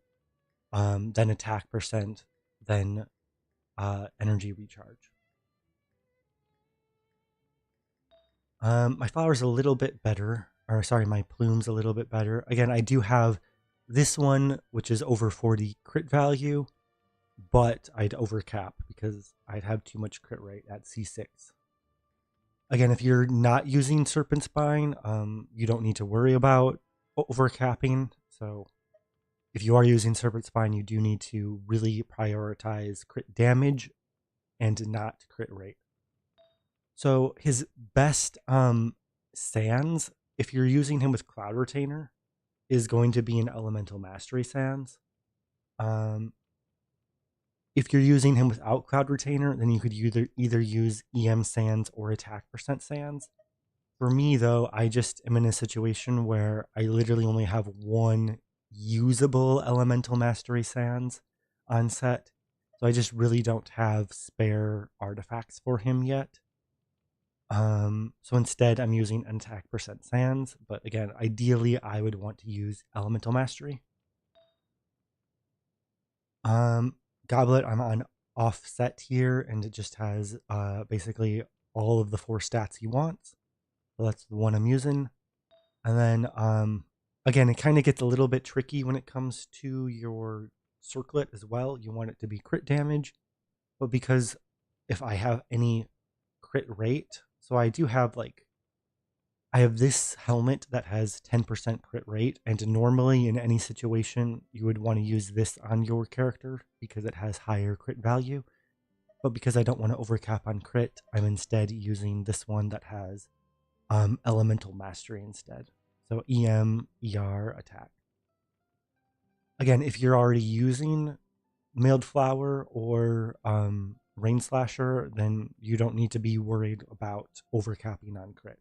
then attack percent, then energy recharge. My flower's a little bit better, or sorry, my plume's a little bit better. Again, I do have this one, which is over 40 crit value, but I'd overcap because I'd have too much crit rate at C6. Again, if you're not using Serpent Spine, you don't need to worry about overcapping. So if you are using Serpent Spine, you do need to really prioritize crit damage and not crit rate. So his best sands, if you're using him with Cloud Retainer, is going to be an Elemental Mastery sands. If you're using him without Cloud Retainer, then you could either use EM sands or attack percent sands. For me, though, I just am in a situation where I literally only have one usable Elemental Mastery sands on set. So I just really don't have spare artifacts for him yet. So instead I'm using an attack percent sands, but again, ideally I would want to use Elemental Mastery. Goblet, I'm on offset here, and it just has basically all of the 4 stats he wants. So that's the one I'm using. And then again, it kind of gets a little bit tricky when it comes to your circlet as well. You want it to be crit damage, but because if I have any crit rate, so I do have like I have this helmet that has 10% crit rate, and normally in any situation, you would want to use this on your character because it has higher crit value. But because I don't want to overcap on crit, I'm instead using this one that has Elemental Mastery instead. So EM, ER, attack. Again, if you're already using Mailed Flower or Rain Slasher, then you don't need to be worried about overcapping on crit.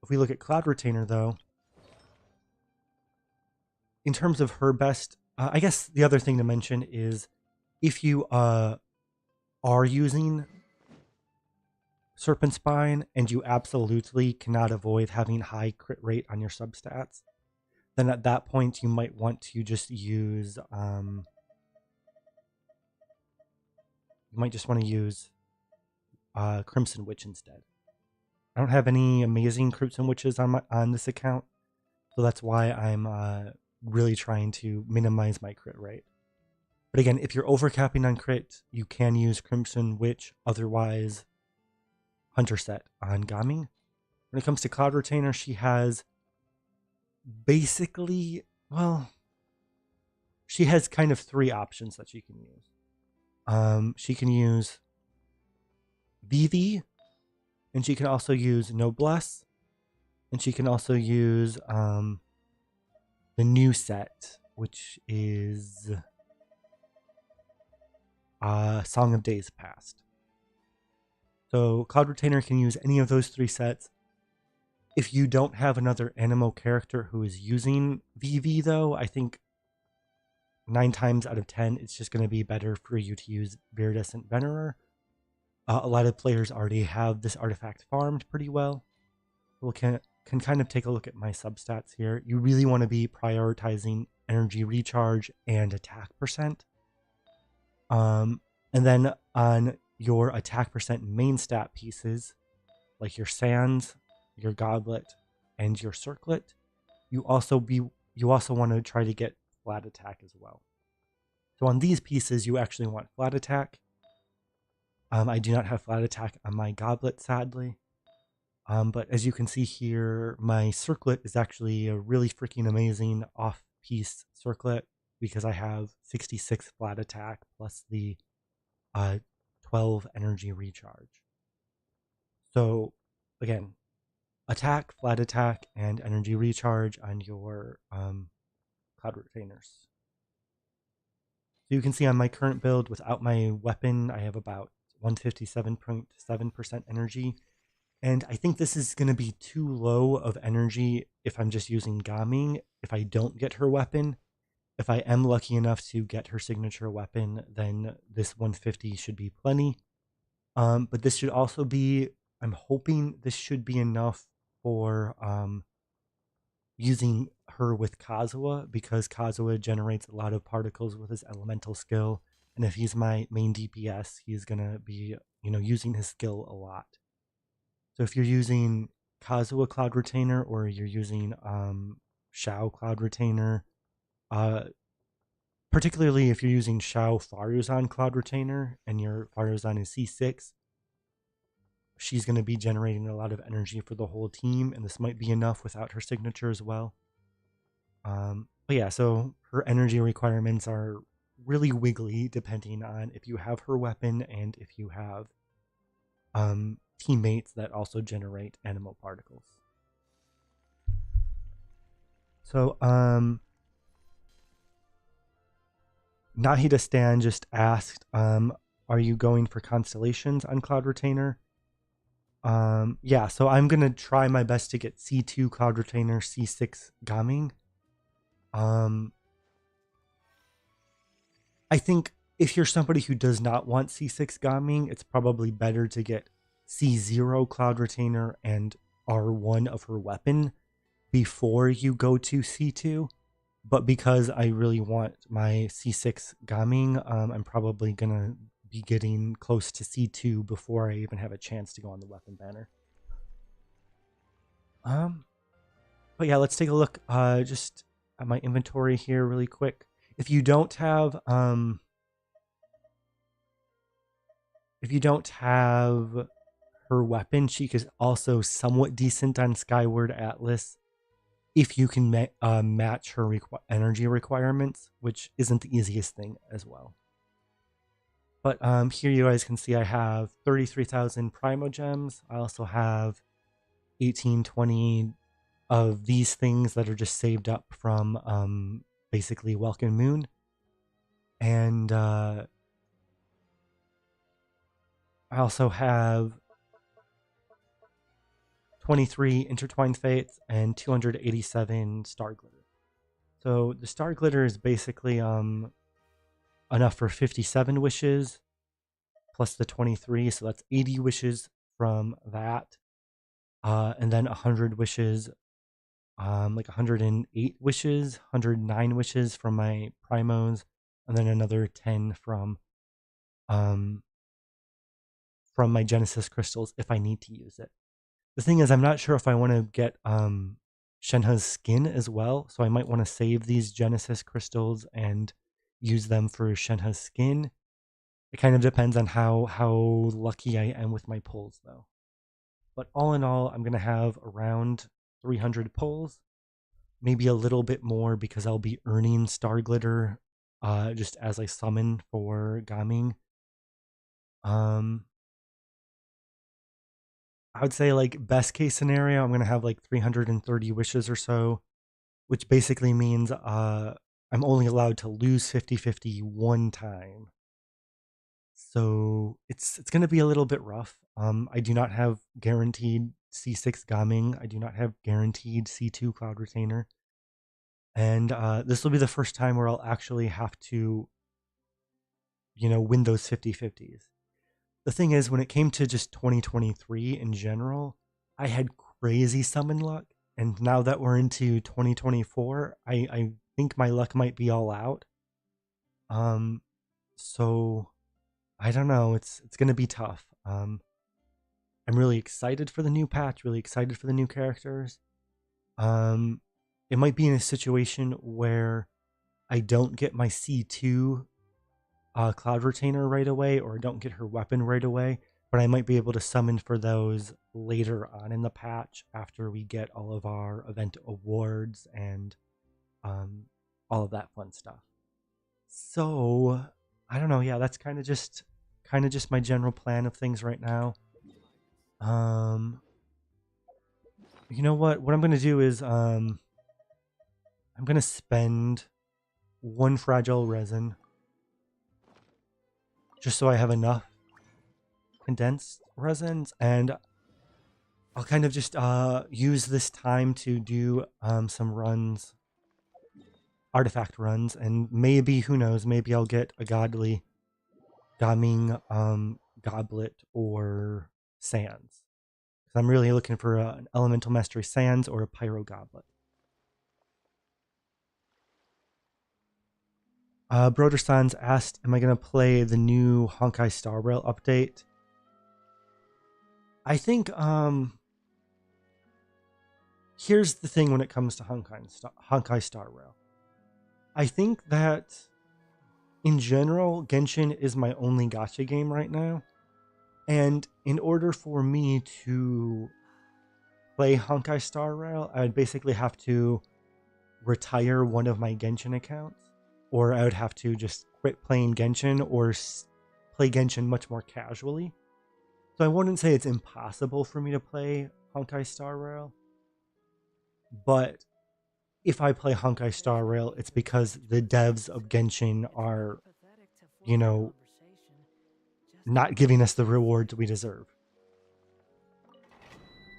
If we look at Cloud Retainer, though, in terms of her best, I guess the other thing to mention is if you are using Serpent Spine and you absolutely cannot avoid having high crit rate on your substats, then at that point you might want to just use, you might just want to use Crimson Witch instead. I don't have any amazing Crimson Witches on this account, so that's why I'm really trying to minimize my crit rate. But again, if you're overcapping on crit, you can use Crimson Witch, otherwise Hunter set on Gaming. When it comes to Cloud Retainer, she has basically, well, she has kind of three options that she can use. She can use VV, and she can also use Noblesse, and she can also use the new set, which is Song of Days Past. So Cloud Retainer can use any of those three sets. If you don't have another Animo character who is using VV, though, I think 9 times out of 10, it's just going to be better for you to use Viridescent Venerer. A lot of players already have this artifact farmed pretty well. We can kind of take a look at my substats here. You really want to be prioritizing energy recharge and attack percent. And then on your attack percent main stat pieces, like your sands, your goblet, and your circlet, you also want to try to get flat attack as well. So on these pieces, you actually want flat attack. I do not have flat attack on my goblet, sadly. But as you can see here, my circlet is actually a really freaking amazing off-piece circlet because I have 66 flat attack plus the 12 energy recharge. So again, attack, flat attack, and energy recharge on your Cloud Retainers. So you can see on my current build, without my weapon, I have about 157.7% energy. And I think this is going to be too low of energy if I'm just using Gaming, if I don't get her weapon. If I am lucky enough to get her signature weapon, then this 150 should be plenty. But this should also be, I'm hoping this should be enough for using her with Kazuha, because Kazuha generates a lot of particles with his elemental skill. And if he's my main DPS, he's going to be, using his skill a lot. So if you're using Kazuha Cloud Retainer or you're using Shao Cloud Retainer, particularly if you're using Shao Faruzan Cloud Retainer and your Faruzan is C6, she's going to be generating a lot of energy for the whole team, and this might be enough without her signature as well. But yeah, so her energy requirements are really wiggly depending on if you have her weapon and if you have teammates that also generate animal particles. So Nahida Stan just asked, are you going for constellations on Cloud Retainer? Yeah, so I'm gonna try my best to get C2 Cloud Retainer, C6 Gaming. I think if you're somebody who does not want C6 Gaming, it's probably better to get C0 Cloud Retainer and R1 of her weapon before you go to C2. But because I really want my C6 Gaming, I'm probably gonna be getting close to C2 before I even have a chance to go on the weapon banner. But yeah, let's take a look just at my inventory here really quick. If you don't have her weapon, she is also somewhat decent on Skyward Atlas if you can match her energy requirements, which isn't the easiest thing as well. But here you guys can see I have 33,000 Primo Gems. I also have 1820 of these things that are just saved up from basically Welcome Moon. And I also have 23 Intertwined Fates and 287 Star Glitter. So the Star Glitter is basically enough for 57 wishes plus the 23, so that's 80 wishes from that. And then 100 wishes, like 108 wishes, 109 wishes from my primos, and then another 10 from my Genesis crystals if I need to use it. The thing is, I'm not sure if I want to get Shenhe's skin as well, so I might want to save these Genesis crystals and use them for Shenhe's skin. It kind of depends on how lucky I am with my pulls, though. But all in all, I'm gonna have around 300 pulls, maybe a little bit more because I'll be earning Star Glitter just as I summon for Gaming. Um, I would say like best case scenario, I'm gonna have like 330 wishes or so, which basically means I'm only allowed to lose 50-50 one time. So it's gonna be a little bit rough. I do not have guaranteed C6 Gaming. I do not have guaranteed C2 Cloud Retainer. And this will be the first time where I'll actually have to, win those 50-50s. The thing is, when it came to just 2023 in general, I had crazy summon luck. And now that we're into 2024, I think my luck might be all out. Um, so I don't know. It's gonna be tough. I'm really excited for the new patch. Really excited for the new characters. Um, it might be in a situation where I don't get my C2 Cloud Retainer right away, or I don't get her weapon right away, but I might be able to summon for those later on in the patch after we get all of our event awards and um, all of that fun stuff. So I don't know. Yeah, that's kind of just my general plan of things right now. Um, you know what? What I'm gonna do is I'm gonna spend one fragile resin just so I have enough condensed resins, and I'll kind of just use this time to do some runs, artifact runs, and maybe, who knows, maybe I'll get a godly Gaming goblet or sands. So I'm really looking for an elemental mastery sands or a pyro goblet. Broder Sans asked, am I going to play the new Honkai Star Rail update? I think here's the thing when it comes to Honkai Star Rail. I think that in general, Genshin is my only gacha game right now. And in order for me to play Honkai Star Rail, I would basically have to retire one of my Genshin accounts, or I would have to just quit playing Genshin or play Genshin much more casually. So I wouldn't say it's impossible for me to play Honkai Star Rail, but if I play Honkai Star Rail, it's because the devs of Genshin are, you know, not giving us the rewards we deserve.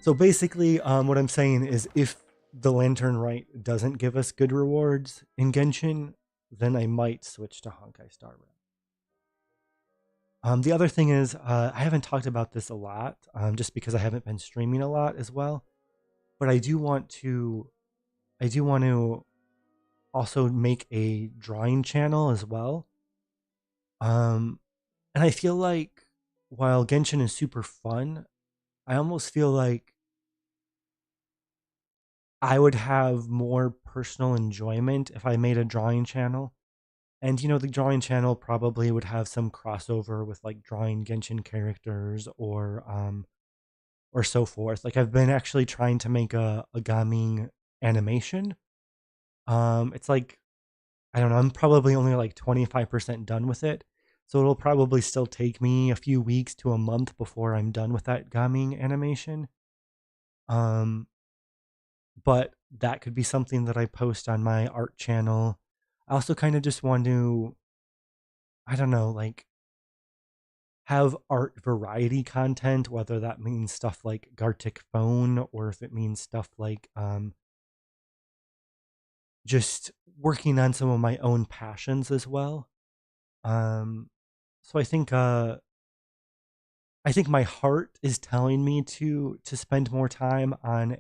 So basically, what I'm saying is if the Lantern Rite doesn't give us good rewards in Genshin, then I might switch to Honkai Star Rail. The other thing is, I haven't talked about this a lot, just because I haven't been streaming a lot as well. But I do want to also make a drawing channel as well. Um, and I feel like while Genshin is super fun, I almost feel like I would have more personal enjoyment if I made a drawing channel. And the drawing channel probably would have some crossover with like drawing Genshin characters or so forth. Like I've been actually trying to make a gaming animation. It's like, I don't know, I'm probably only like 25% done with it. So it'll probably still take me a few weeks to a month before I'm done with that gaming animation. Um, but that could be something that I post on my art channel. I also kind of just want to, I don't know, like have art variety content, whether that means stuff like Gartic Phone or if it means stuff like just working on some of my own passions as well. Um, so I think my heart is telling me to spend more time on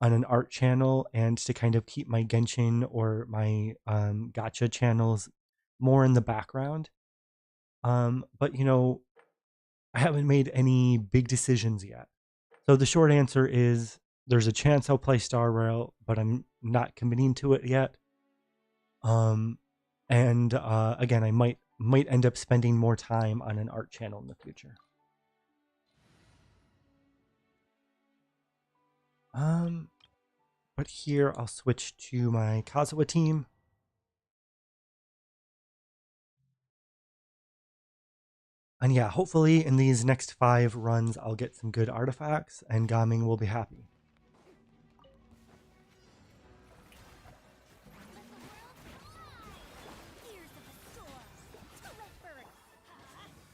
an art channel and to kind of keep my Genshin or my gacha channels more in the background. But I haven't made any big decisions yet. So the short answer is there's a chance I'll play Star Rail, but I'm not committing to it yet. And again, I might end up spending more time on an art channel in the future. But here I'll switch to my Kazuha team. And yeah, hopefully in these next 5 runs, I'll get some good artifacts and Gaming will be happy.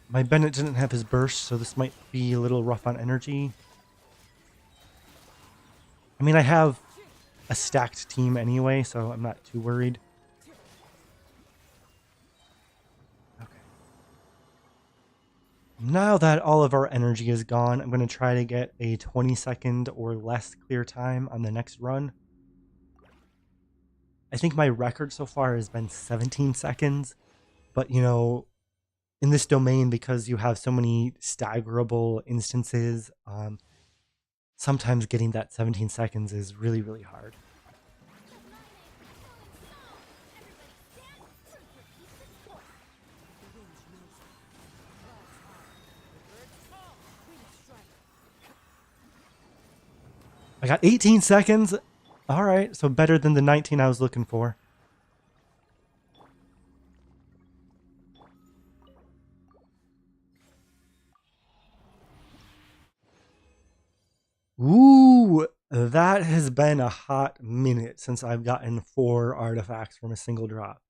My Bennett didn't have his burst, so this might be a little rough on energy. I mean, I have a stacked team anyway, so I'm not too worried. Okay. Now that all of our energy is gone, I'm going to try to get a 20-second or less clear time on the next run. I think my record so far has been 17 seconds, but you know, in this domain, because you have so many staggerable instances, sometimes getting that 17 seconds is really, really hard. I got 18 seconds. All right, so better than the 19 I was looking for. Ooh, that has been a hot minute since I've gotten 4 artifacts from a single drop.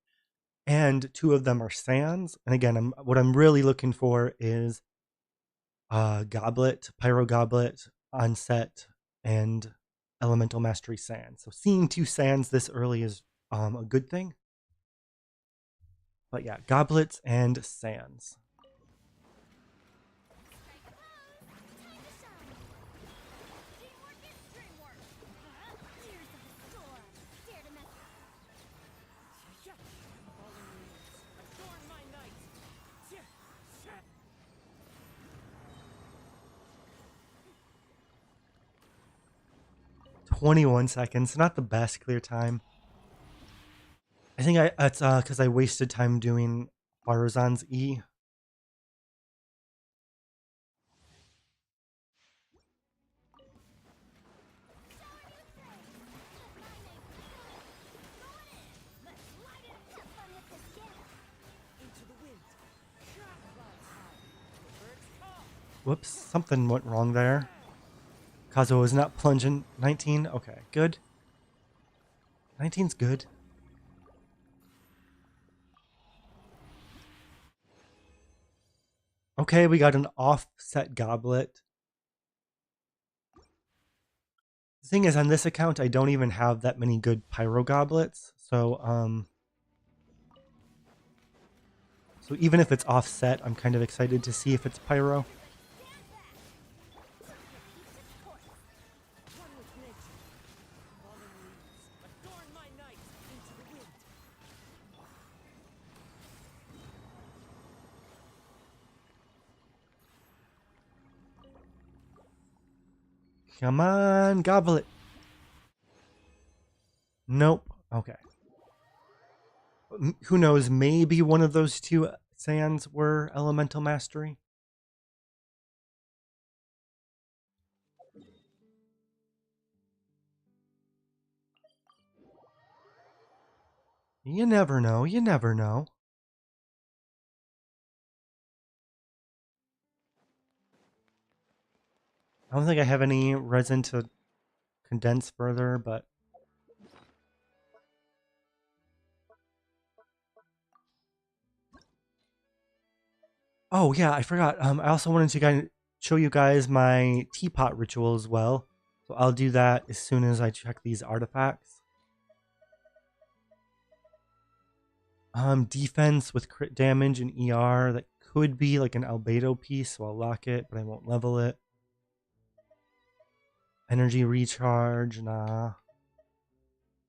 And 2 of them are sands. And again, what I'm really looking for is Goblet, Pyro Goblet, Onset, and Elemental Mastery Sands. So seeing 2 sands this early is a good thing. But yeah, Goblets and Sands. "21 seconds, not the best clear time. I think that's because I wasted time doing Faruzan's E. Whoops, something went wrong there. Kazuha is not plunging. 19, okay, good. 19's good. Okay, we got an offset goblet. The thing is, on this account, I don't even have that many good pyro goblets. So even if it's offset, I'm kind of excited to see if it's pyro. Come on, goblet. Nope. Okay. Who knows? Maybe one of those 2 sands were elemental mastery. You never know. You never know. I don't think I have any resin to condense further, but oh yeah, I forgot. I also wanted to show you guys my teapot ritual as well. So I'll do that as soon as I check these artifacts. Defense with crit damage and ER. That could be like an albedo piece, so I'll lock it, but I won't level it. Energy recharge, nah.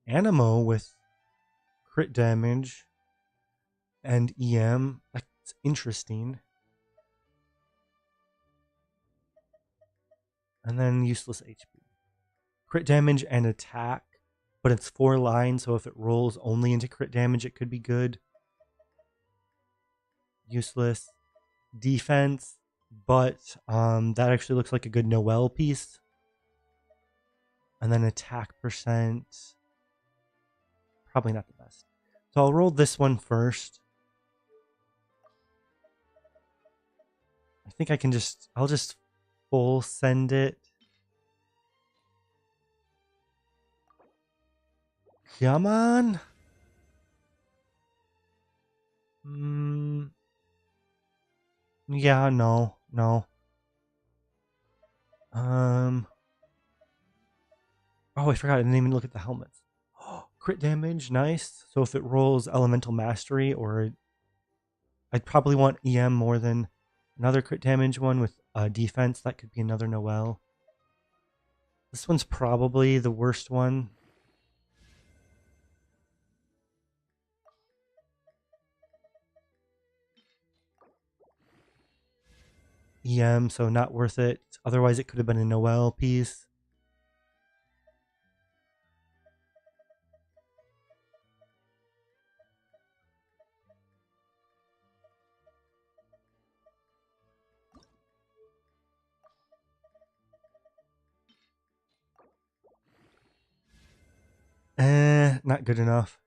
Animo with crit damage and EM. That's interesting. And then useless HP. Crit damage and attack, but it's 4 lines, so if it rolls only into crit damage, it could be good. Useless. Defense, but that actually looks like a good Noel piece. And then attack percent. Probably not the best. So I'll roll this one first. I think I can I'll just full send it. Come on. Yeah, no. Oh, I forgot. I didn't even look at the helmets. Crit damage, nice. So if it rolls Elemental Mastery, or I'd probably want EM more than another crit damage one with defense. That could be another Noel. This one's probably the worst one. EM, so not worth it. Otherwise, it could have been a Noel piece. Not good enough.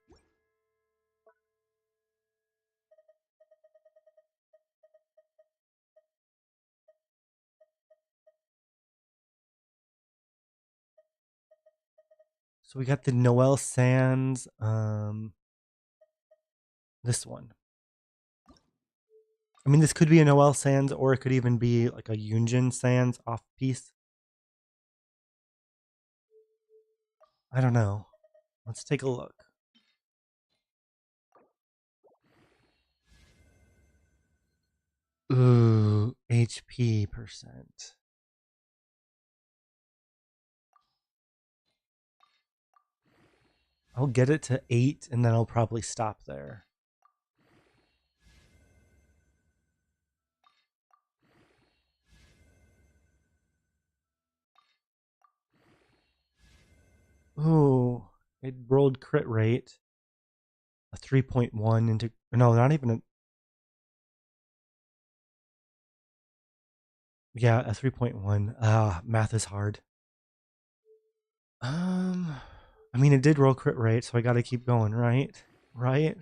So we got the Noel Sands. This one. I mean, this could be a Noel Sands, or it could even be like a Yunjin Sands off piece. I don't know. Let's take a look. Ooh, HP percent. I'll get it to 8 and then I'll probably stop there. Ooh, it rolled crit rate. A 3.1 into. No, not even a. Yeah, a 3.1. Math is hard. I mean, it did roll crit rate, so I gotta keep going, right? Right?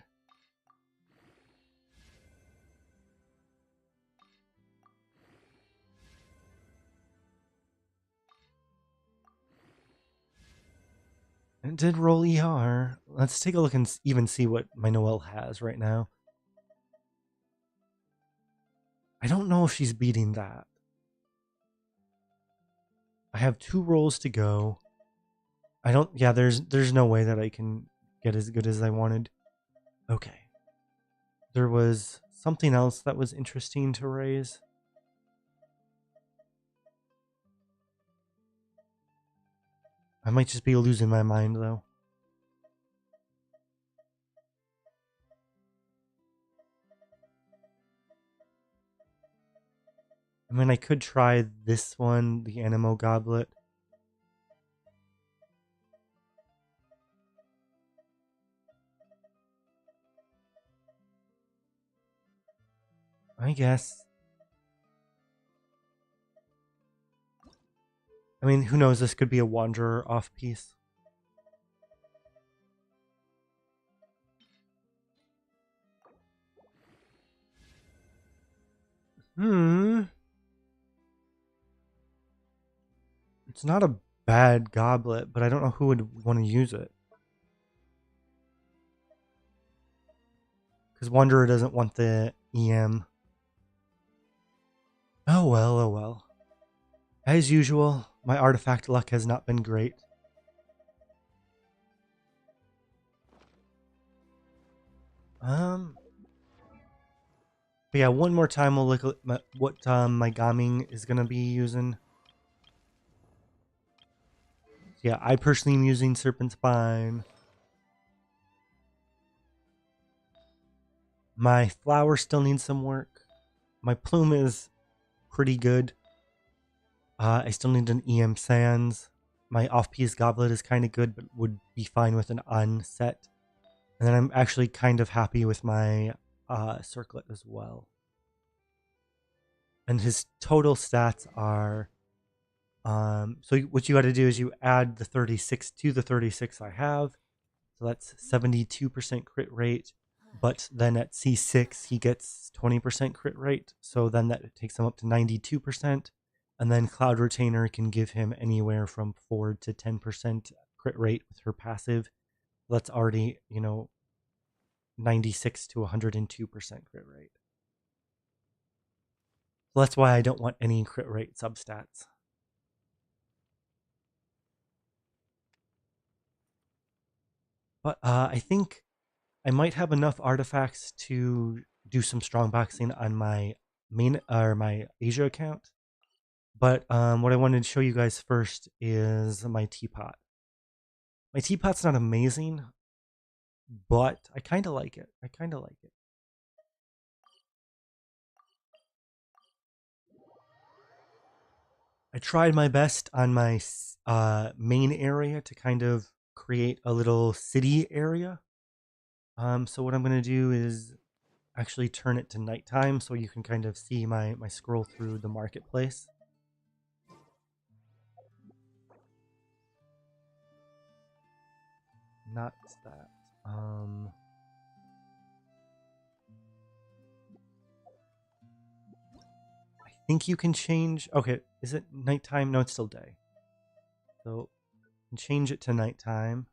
It did roll ER. Let's take a look and even see what my Noelle has right now. I don't know if she's beating that. I have 2 rolls to go. I don't. Yeah, there's no way that I can get as good as I wanted. Okay. There was something else that was interesting to raise. I might just be losing my mind though. I mean, I could try this one, the Animo Goblet. I guess. I mean, who knows? This could be a Wanderer off piece. It's not a bad goblet, but I don't know who would want to use it. Because Wanderer doesn't want the EM. Oh well, oh well. As usual, my artifact luck has not been great. But yeah, one more time we'll look at what my Gaming is going to be using. Yeah, I personally am using Serpent Spine. My flower still needs some work. My plume is pretty good. I still need an EM Sands. My off-piece goblet is kind of good, but would be fine with an unset. And then I'm actually kind of happy with my circlet as well. And his total stats are so what you got to do is you add the 36 to the 36 I have. So that's 72% crit rate. But then at C6, he gets 20% crit rate. So then that takes him up to 92%. And then Cloud Retainer can give him anywhere from 4 to 10% crit rate with her passive. That's already, 96 to 102% crit rate. So that's why I don't want any crit rate substats. But I think I might have enough artifacts to do some strong boxing on my main or my Asia account. But what I wanted to show you guys first is my teapot. My teapot's not amazing, but I kind of like it. I kind of like it. I tried my best on my main area to kind of create a little city area. So what I'm going to do is actually turn it to nighttime so you can kind of see my scroll through the marketplace. Not that. I think you can change. Okay, is it nighttime? No, it's still day. So you can change it to nighttime.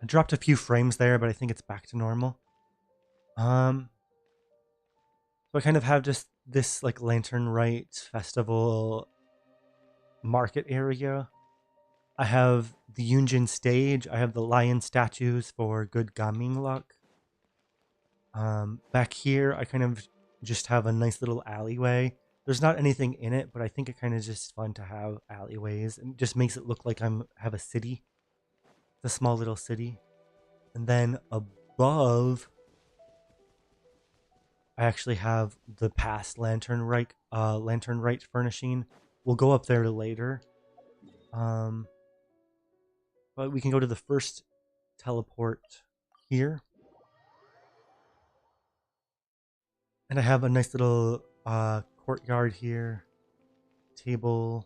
I dropped a few frames there, but I think it's back to normal. So I kind of have just this like Lantern Rite festival market area. I have the Yunjin stage. I have the lion statues for good gaming luck. Back here, I kind of just have a nice little alleyway. There's not anything in it, but I think it kind of just fun to have alleyways and just makes it look like have a city. It's a small little city. And then above, I actually have the past Lantern Rite furnishing. We'll go up there later. But we can go to the first teleport here. And I have a nice little courtyard here. Table.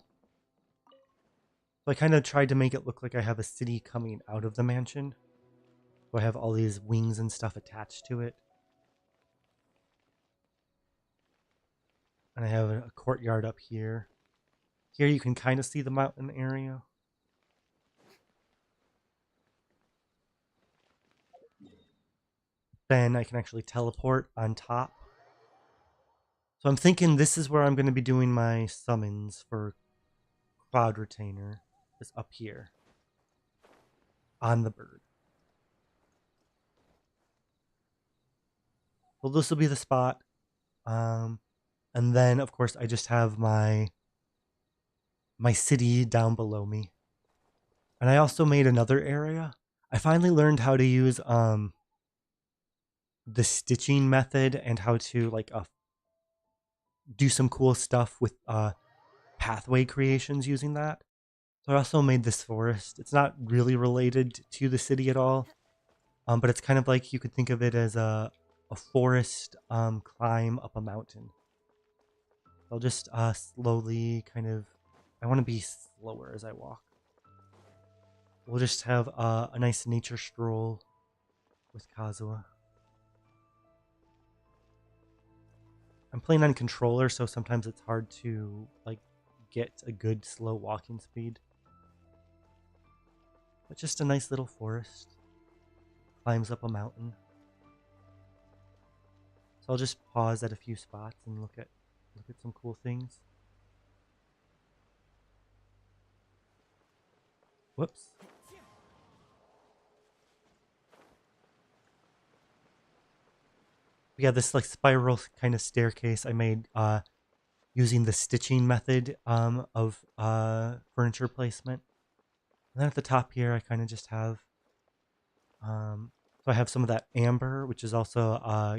So I kind of tried to make it look like I have a city coming out of the mansion. So I have all these wings and stuff attached to it. And I have a courtyard up here. Here you can kind of see the mountain area. Then I can actually teleport on top. So I'm thinking this is where I'm going to be doing my summons for Cloud Retainer. Is up here. On the bird. So this will be the spot. And then of course I just have my city down below me. And I also made another area. I finally learned how to use the stitching method and how to like do some cool stuff with pathway creations using that. So I also made this forest. It's not really related to the city at all. But it's kind of like you could think of it as a forest climb up a mountain. I'll just slowly kind of, I want to be slower as I walk. We'll just have a nice nature stroll with Kazuha. I'm playing on controller, so sometimes it's hard to like get a good slow walking speed. But just a nice little forest. Climbs up a mountain. So I'll just pause at a few spots and look at some cool things. Whoops. Yeah, this like spiral kind of staircase I made using the stitching method of furniture placement. And then at the top here, I kind of just have, so I have some of that amber, which is also,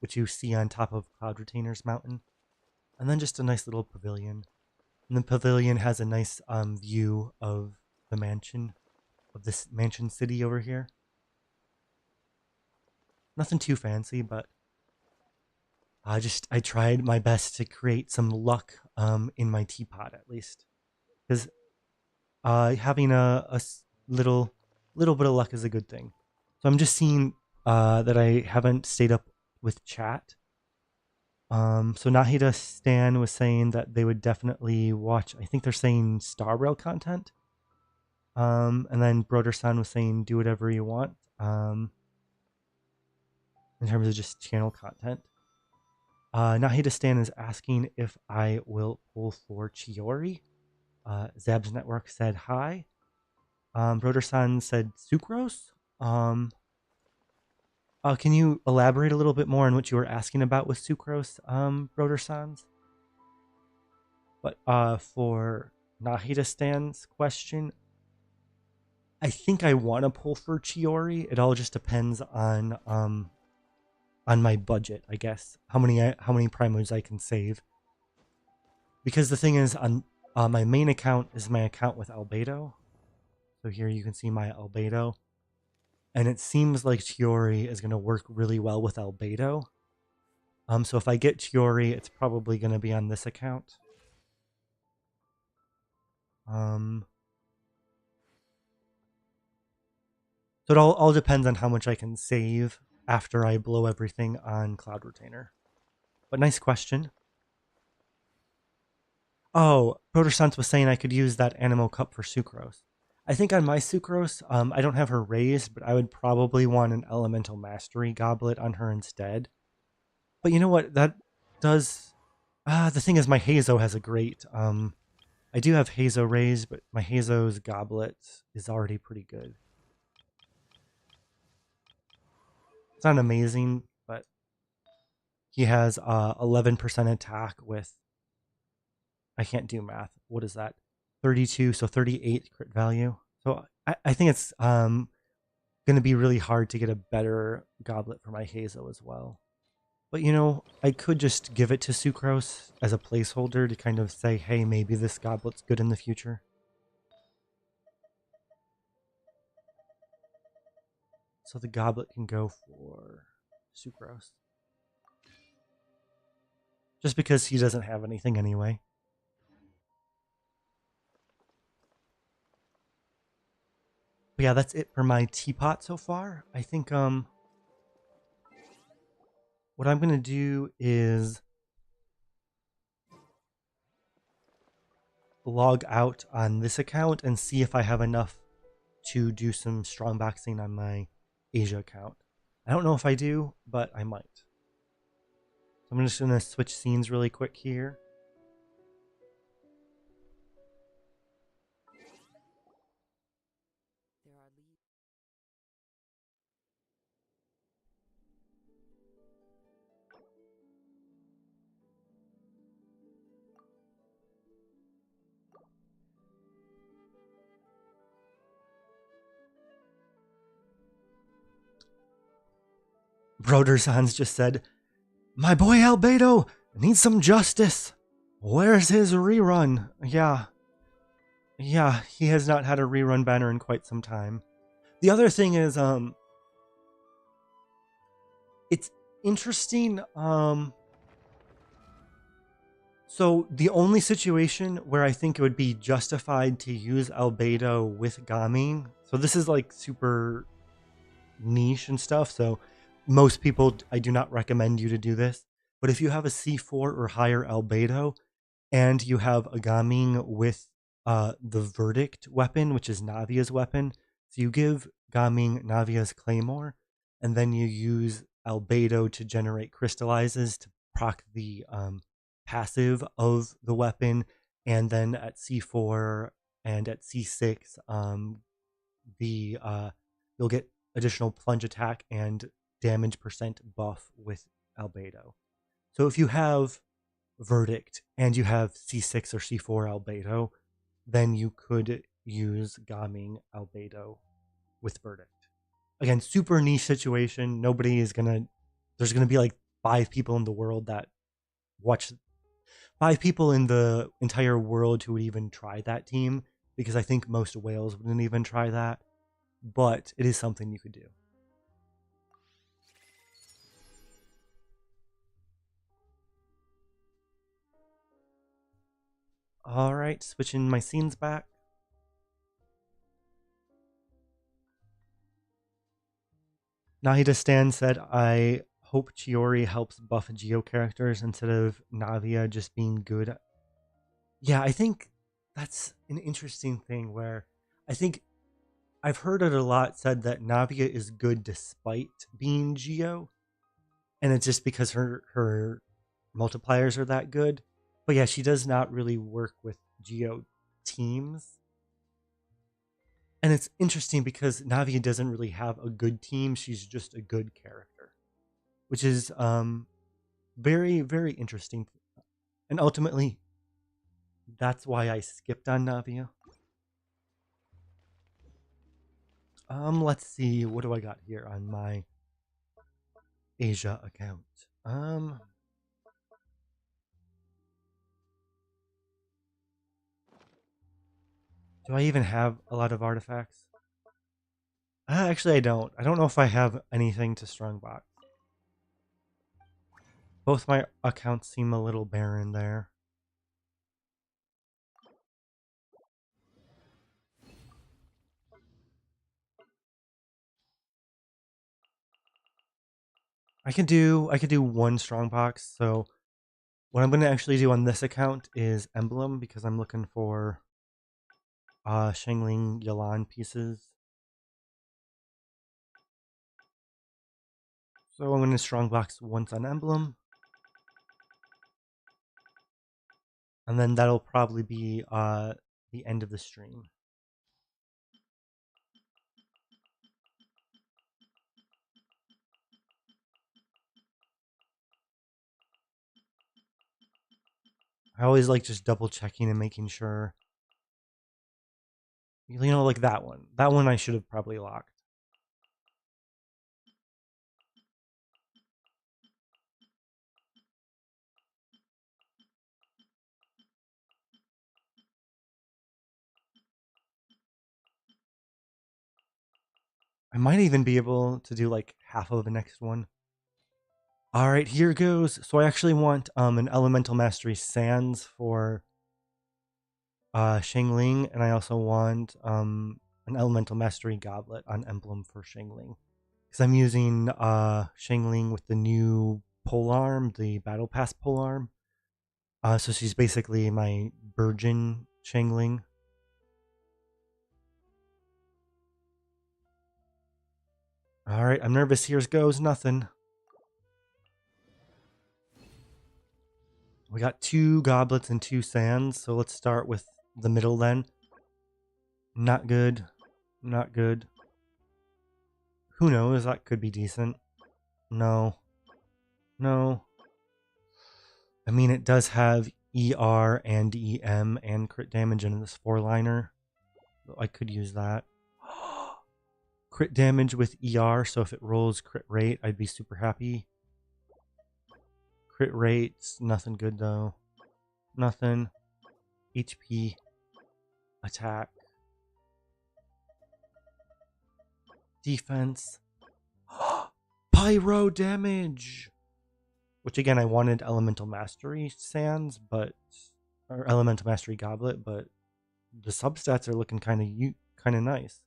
which you see on top of Cloud Retainer's mountain. And then just a nice little pavilion. And the pavilion has a nice view of the mansion, of this mansion city over here. Nothing too fancy, but I tried my best to create some luck in my teapot at least, because having a little bit of luck is a good thing. So I'm just seeing that I haven't stayed up with chat. So Nahida Stan was saying that they would definitely watch. I think they're saying Star Rail content. And then Broder-san was saying do whatever you want. In terms of just channel content. Nahida Stan is asking if I will pull for Chiori. Zab's Network said hi. Broder-san said sucrose. Can you elaborate a little bit more on what you were asking about with sucrose, Broder-sans? But for Nahida Stan's question, I think I want to pull for Chiori. It all just depends on my budget, I guess. How many primos I can save. Because the thing is, on my main account is my account with Albedo. So here you can see my Albedo. And it seems like Chiori is going to work really well with Albedo. So if I get Chiori, it's probably going to be on this account. So it all depends on how much I can save after I blow everything on Cloud Retainer. But nice question. Oh, Protestant was saying I could use that Animal Cup for sucrose. I think on my sucrose, I don't have her raised, but I would probably want an Elemental Mastery goblet on her instead. But you know what? That does... the thing is, my Hazo has a great... I do have Hazo raised, but my Hazo's goblet is already pretty good. It's not amazing, but he has 11% attack with... I can't do math. What is that? 32, so 38 crit value. So I think it's going to be really hard to get a better goblet for my Hazo as well. But you know, I could just give it to Sucrose as a placeholder to kind of say, hey, maybe this goblet's good in the future. So the goblet can go for Sucrose. Just because he doesn't have anything anyway. But yeah, that's it for my teapot so far. I think what I'm gonna do is log out on this account and see if I have enough to do some strong boxing on my Asia account. I don't know if I do, but I might. So I'm just gonna switch scenes really quick here. Broder-sans just said, my boy Albedo needs some justice. Where's his rerun? Yeah, he has not had a rerun banner in quite some time. The other thing is, it's interesting. So the only situation where I think it would be justified to use Albedo with Gaming, so this is like super niche and stuff, so most people, I do not recommend you to do this. But if you have a C4 or higher Albedo, and you have a Gaming with the Verdict weapon, which is Navia's weapon, so you give Gaming Navia's Claymore, and then you use Albedo to generate crystallizes to proc the passive of the weapon, and then at C4 and at C6, you'll get additional plunge attack and damage percent buff with Albedo. So if you have Verdict and you have C6 or C4 Albedo, then you could use Gaming Albedo with Verdict. Again, super niche situation. Nobody is gonna. There's gonna be like 5 people in the world that watch. 5 people in the entire world who would even try that team, because I think most whales wouldn't even try that. But it is something you could do. All right, switching my scenes back. Nahida Stan said, I hope Chiori helps buff Geo characters instead of Navia just being good. Yeah, I think that's an interesting thing where I think I've heard it a lot said that Navia is good despite being Geo, and it's just because her multipliers are that good. But yeah, she does not really work with Geo teams. And it's interesting because Navia doesn't really have a good team. She's just a good character, which is very, very interesting. And ultimately, that's why I skipped on Navia. Let's see, what do I got here on my Asia account? Do I even have a lot of artifacts? Actually, I don't. I don't know if I have anything to Strongbox. Both my accounts seem a little barren there. I could do one Strongbox. So what I'm going to actually do on this account is Emblem, because I'm looking for Shangling Yalan pieces. So I'm going to Strongbox once on Emblem. And then that'll probably be the end of the stream. I always like just double checking and making sure. You know, like that one. That one I should have probably locked. I might even be able to do like half of the next one. All right, here goes. So I actually want an Elemental Mastery Sands for Shangling, and I also want an Elemental Mastery Goblet on Emblem for Shangling, because I'm using Shangling with the new polearm, the Battle Pass polearm. So she's basically my Virgin Shangling. All right, I'm nervous. Here's goes nothing. We got 2 goblets and 2 sands, so let's start with the middle then. Not good. Not good. Who knows? That could be decent. No. No. I mean, it does have ER and EM and crit damage in this 4-liner. I could use that. Crit damage with ER, so if it rolls crit rate, I'd be super happy. Crit rates, nothing good though. Nothing. HP. Attack. Defense. Pyro damage! Which again, I wanted Elemental Mastery Sands, but... Or Elemental Mastery Goblet, but... The substats are looking kind of nice.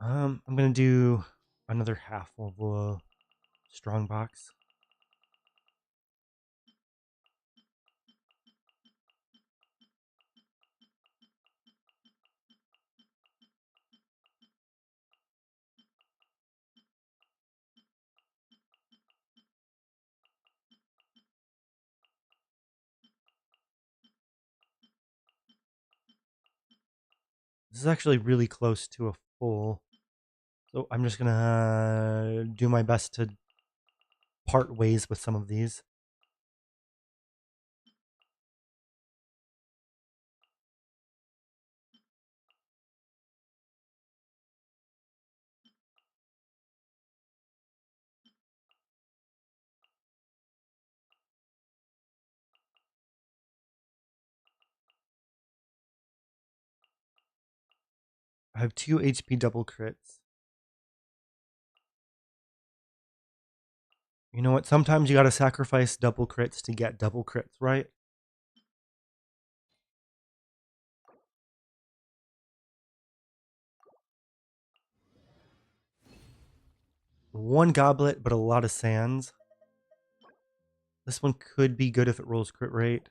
I'm gonna do another half of a Strongbox. This is actually really close to a full. So I'm just gonna do my best to part ways with some of these. I have 2 HP double crits. You know what? Sometimes you gotta sacrifice double crits to get double crits, right? One goblet, but a lot of sands. This one could be good if it rolls crit rate.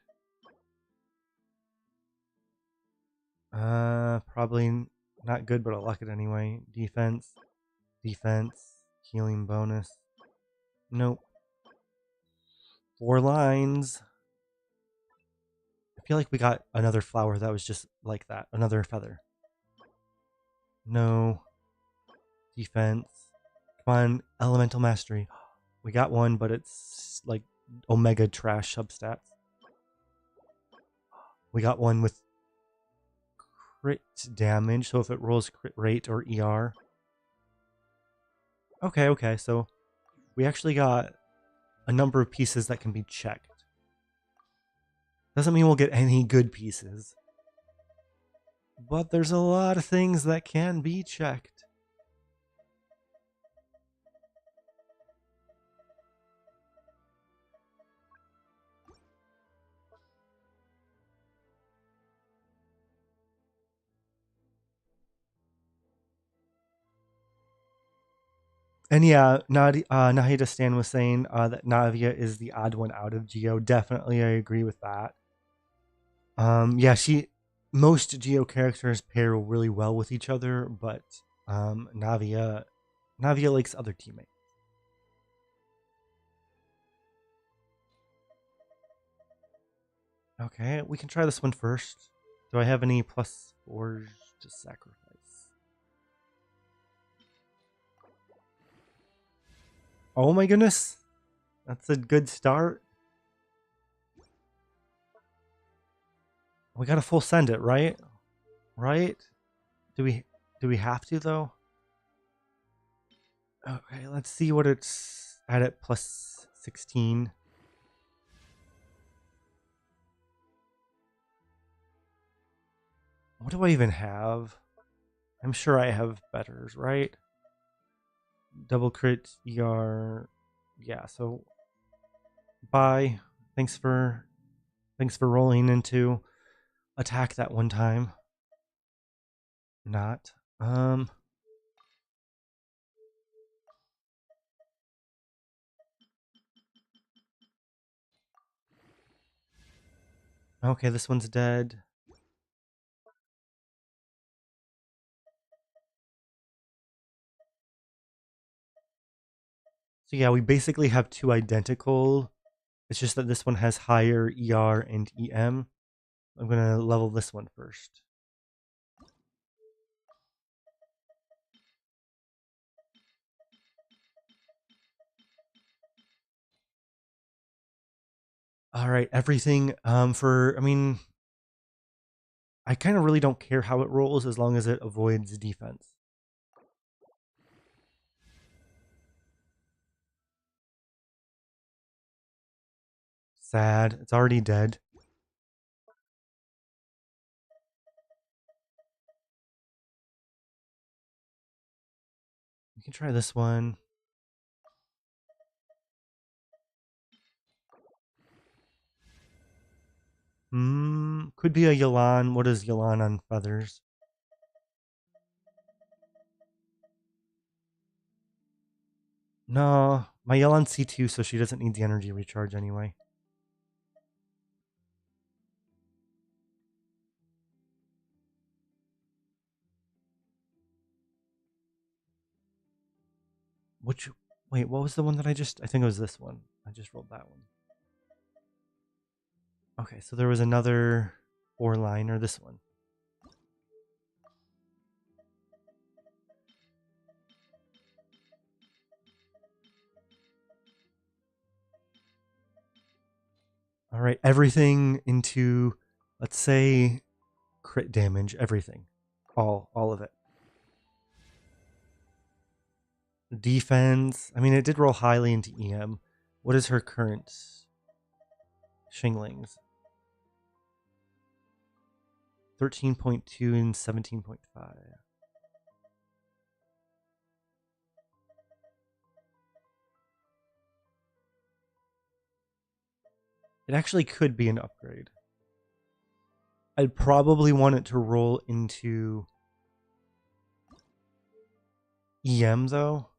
Probably not good, but I'll luck it anyway. Defense, healing bonus. Nope. 4 lines. I feel like we got another flower that was just like that. Another feather. No. Defense. Come on, elemental mastery. We got one, but it's like omega trash substats. We got one with crit damage, so if it rolls crit rate or ER. Okay, so we actually got a number of pieces that can be checked. Doesn't mean we'll get any good pieces. But there's a lot of things that can be checked. And yeah, Nahida Stan was saying that Navia is the odd one out of Geo. Definitely, I agree with that. Yeah, most Geo characters pair really well with each other, but Navia likes other teammates. Okay, we can try this one first. Do I have any +4s to sacrifice? Oh my goodness. That's a good start. We gotta full send it, right? Right? Do we have to though? Okay, let's see what it's at +16. What do I even have? I'm sure I have betters, right? Double crit ER. Yeah, so bye. Thanks for rolling into attack that one time. Not. Okay, this one's dead. So yeah, we basically have 2 identical. It's just that this one has higher ER and EM. I'm gonna level this one first. All right, everything I mean, I kind of really don't care how it rolls as long as it avoids defense. Sad. It's already dead. We can try this one. Could be a Yalan. What is Yalan on feathers? No, my Yalan C2, so she doesn't need the energy recharge anyway. Wait, what was the one that I think it was this one. I just rolled that one. Okay, so there was another 4-liner, this one. All right, everything into, let's say, crit damage, everything. All of it. Defense. I mean, it did roll highly into EM. What is her current Shinglings? 13.2 and 17.5. It actually could be an upgrade. I'd probably want it to roll into EM though.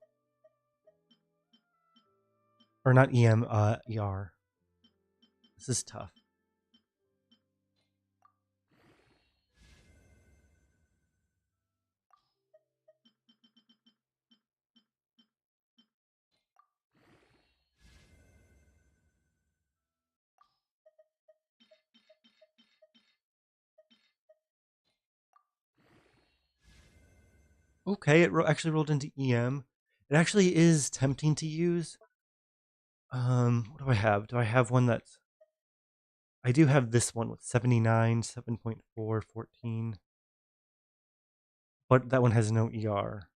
Or not EM, ER. This is tough. Okay, it actually rolled into EM. It actually is tempting to use. What do I have? Do I have one that's... I do have this one with 79, 7.4, 14. But that one has no ER.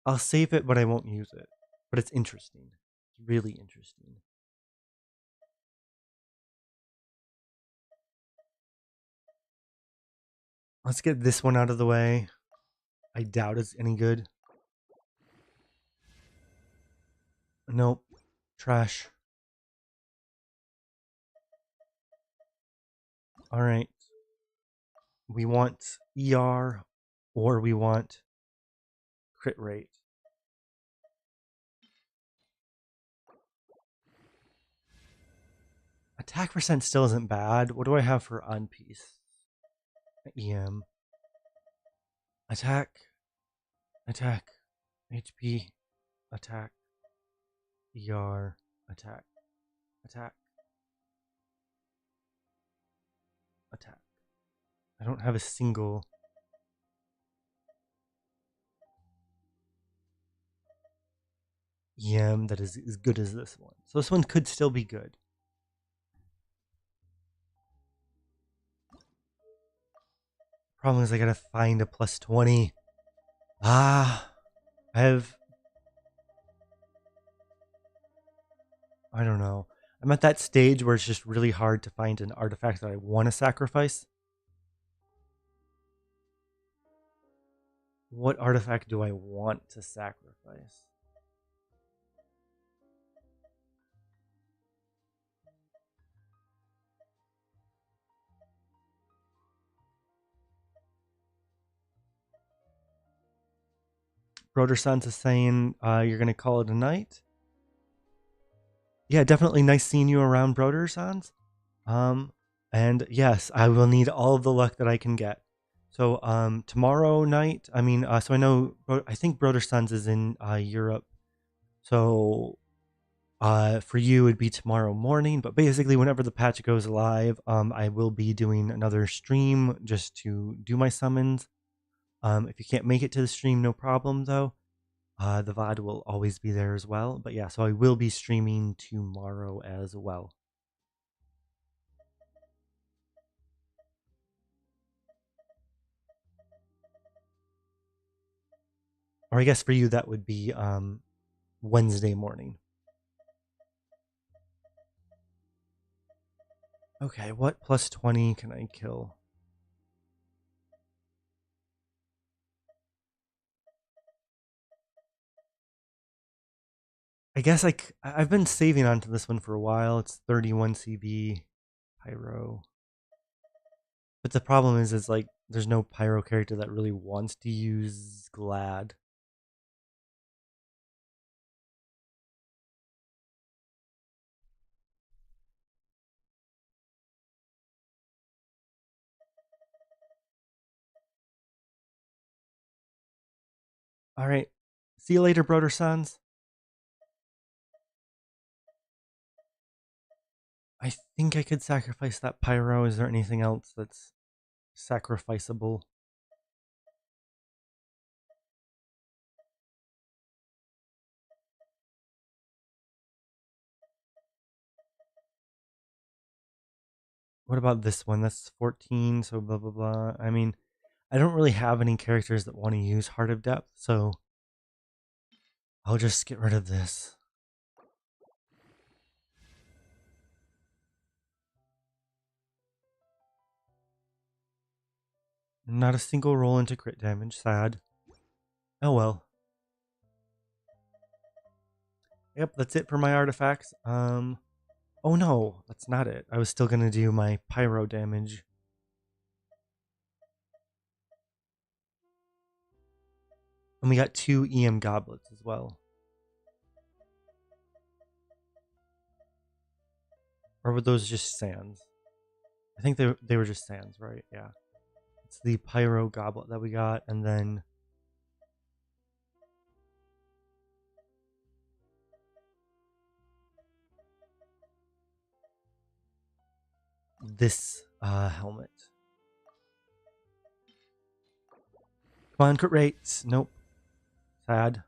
I'll save it, but I won't use it. But it's interesting. It's really interesting. Let's get this one out of the way. I doubt it's any good. Nope. Trash. Alright. We want ER or we want crit rate. Attack percent still isn't bad. What do I have for on piece? EM. Attack. Attack. HP. Attack. ER. Attack. Attack. Attack. I don't have a single EM that is as good as this one. So this one could still be good. Problem is I gotta find a plus 20. I don't know. I'm at that stage where it's just really hard to find an artifact that I want to sacrifice. What artifact do I want to sacrifice? Broder-san's is saying you're going to call it a night. Yeah, definitely nice seeing you around, Broder-san's. And yes, I will need all of the luck that I can get. So tomorrow night, so I know, I think Broder-san's is in Europe. So for you, it'd be tomorrow morning. But basically, whenever the patch goes live, I will be doing another stream just to do my summons. If you can't make it to the stream, no problem though. The VOD will always be there as well. But yeah, so I will be streaming tomorrow as well. Or I guess for you, that would be Wednesday morning. Okay, what plus 20 can I kill? I guess I've been saving onto this one for a while. It's 31 CB Pyro. But the problem is like there's no Pyro character that really wants to use Glad. Alright. See you later, Broder-sons. I think I could sacrifice that Pyro. Is there anything else that's sacrificable? What about this one? That's 14, so blah blah blah. I mean, I don't really have any characters that want to use Heart of Depth, so I'll just get rid of this. Not a single roll into crit damage. Sad. Oh well. Yep, that's it for my artifacts. Oh no, that's not it. I was still gonna do my pyro damage. And we got 2 EM goblets as well. Or were those just sands? I think they were just sands, right? Yeah. It's the pyro goblet that we got, and then this helmet. Come on, crit rates. Nope. Sad.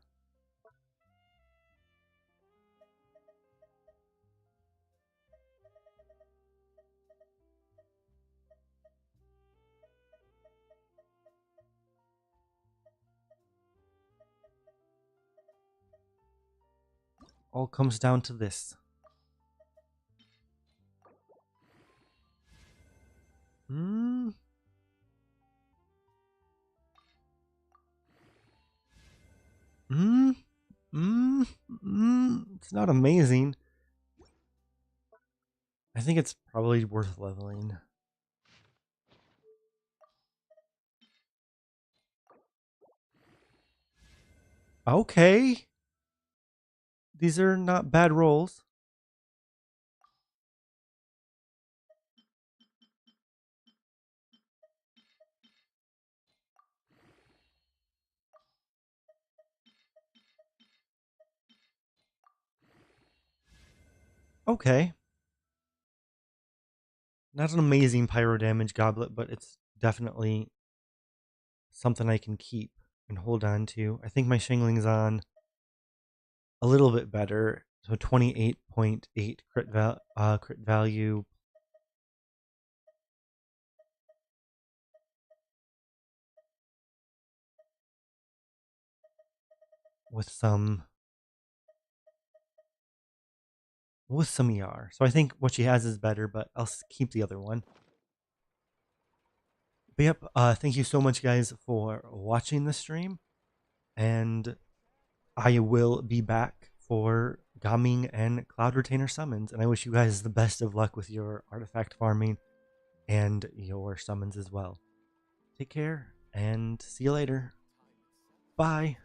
All comes down to this. Hmm. Hmm. Hmm. It's not amazing. I think it's probably worth leveling. Okay. These are not bad rolls. Okay. Not an amazing pyro damage goblet, but it's definitely something I can keep and hold on to. I think my Shingling's on a little bit better. So 28.8 crit value with some ER. So I think what she has is better, but I'll keep the other one. But yep, thank you so much guys for watching the stream, and I will be back for Gaming and Cloud Retainer summons, and I wish you guys the best of luck with your artifact farming and your summons as well. Take care and see you later. Bye.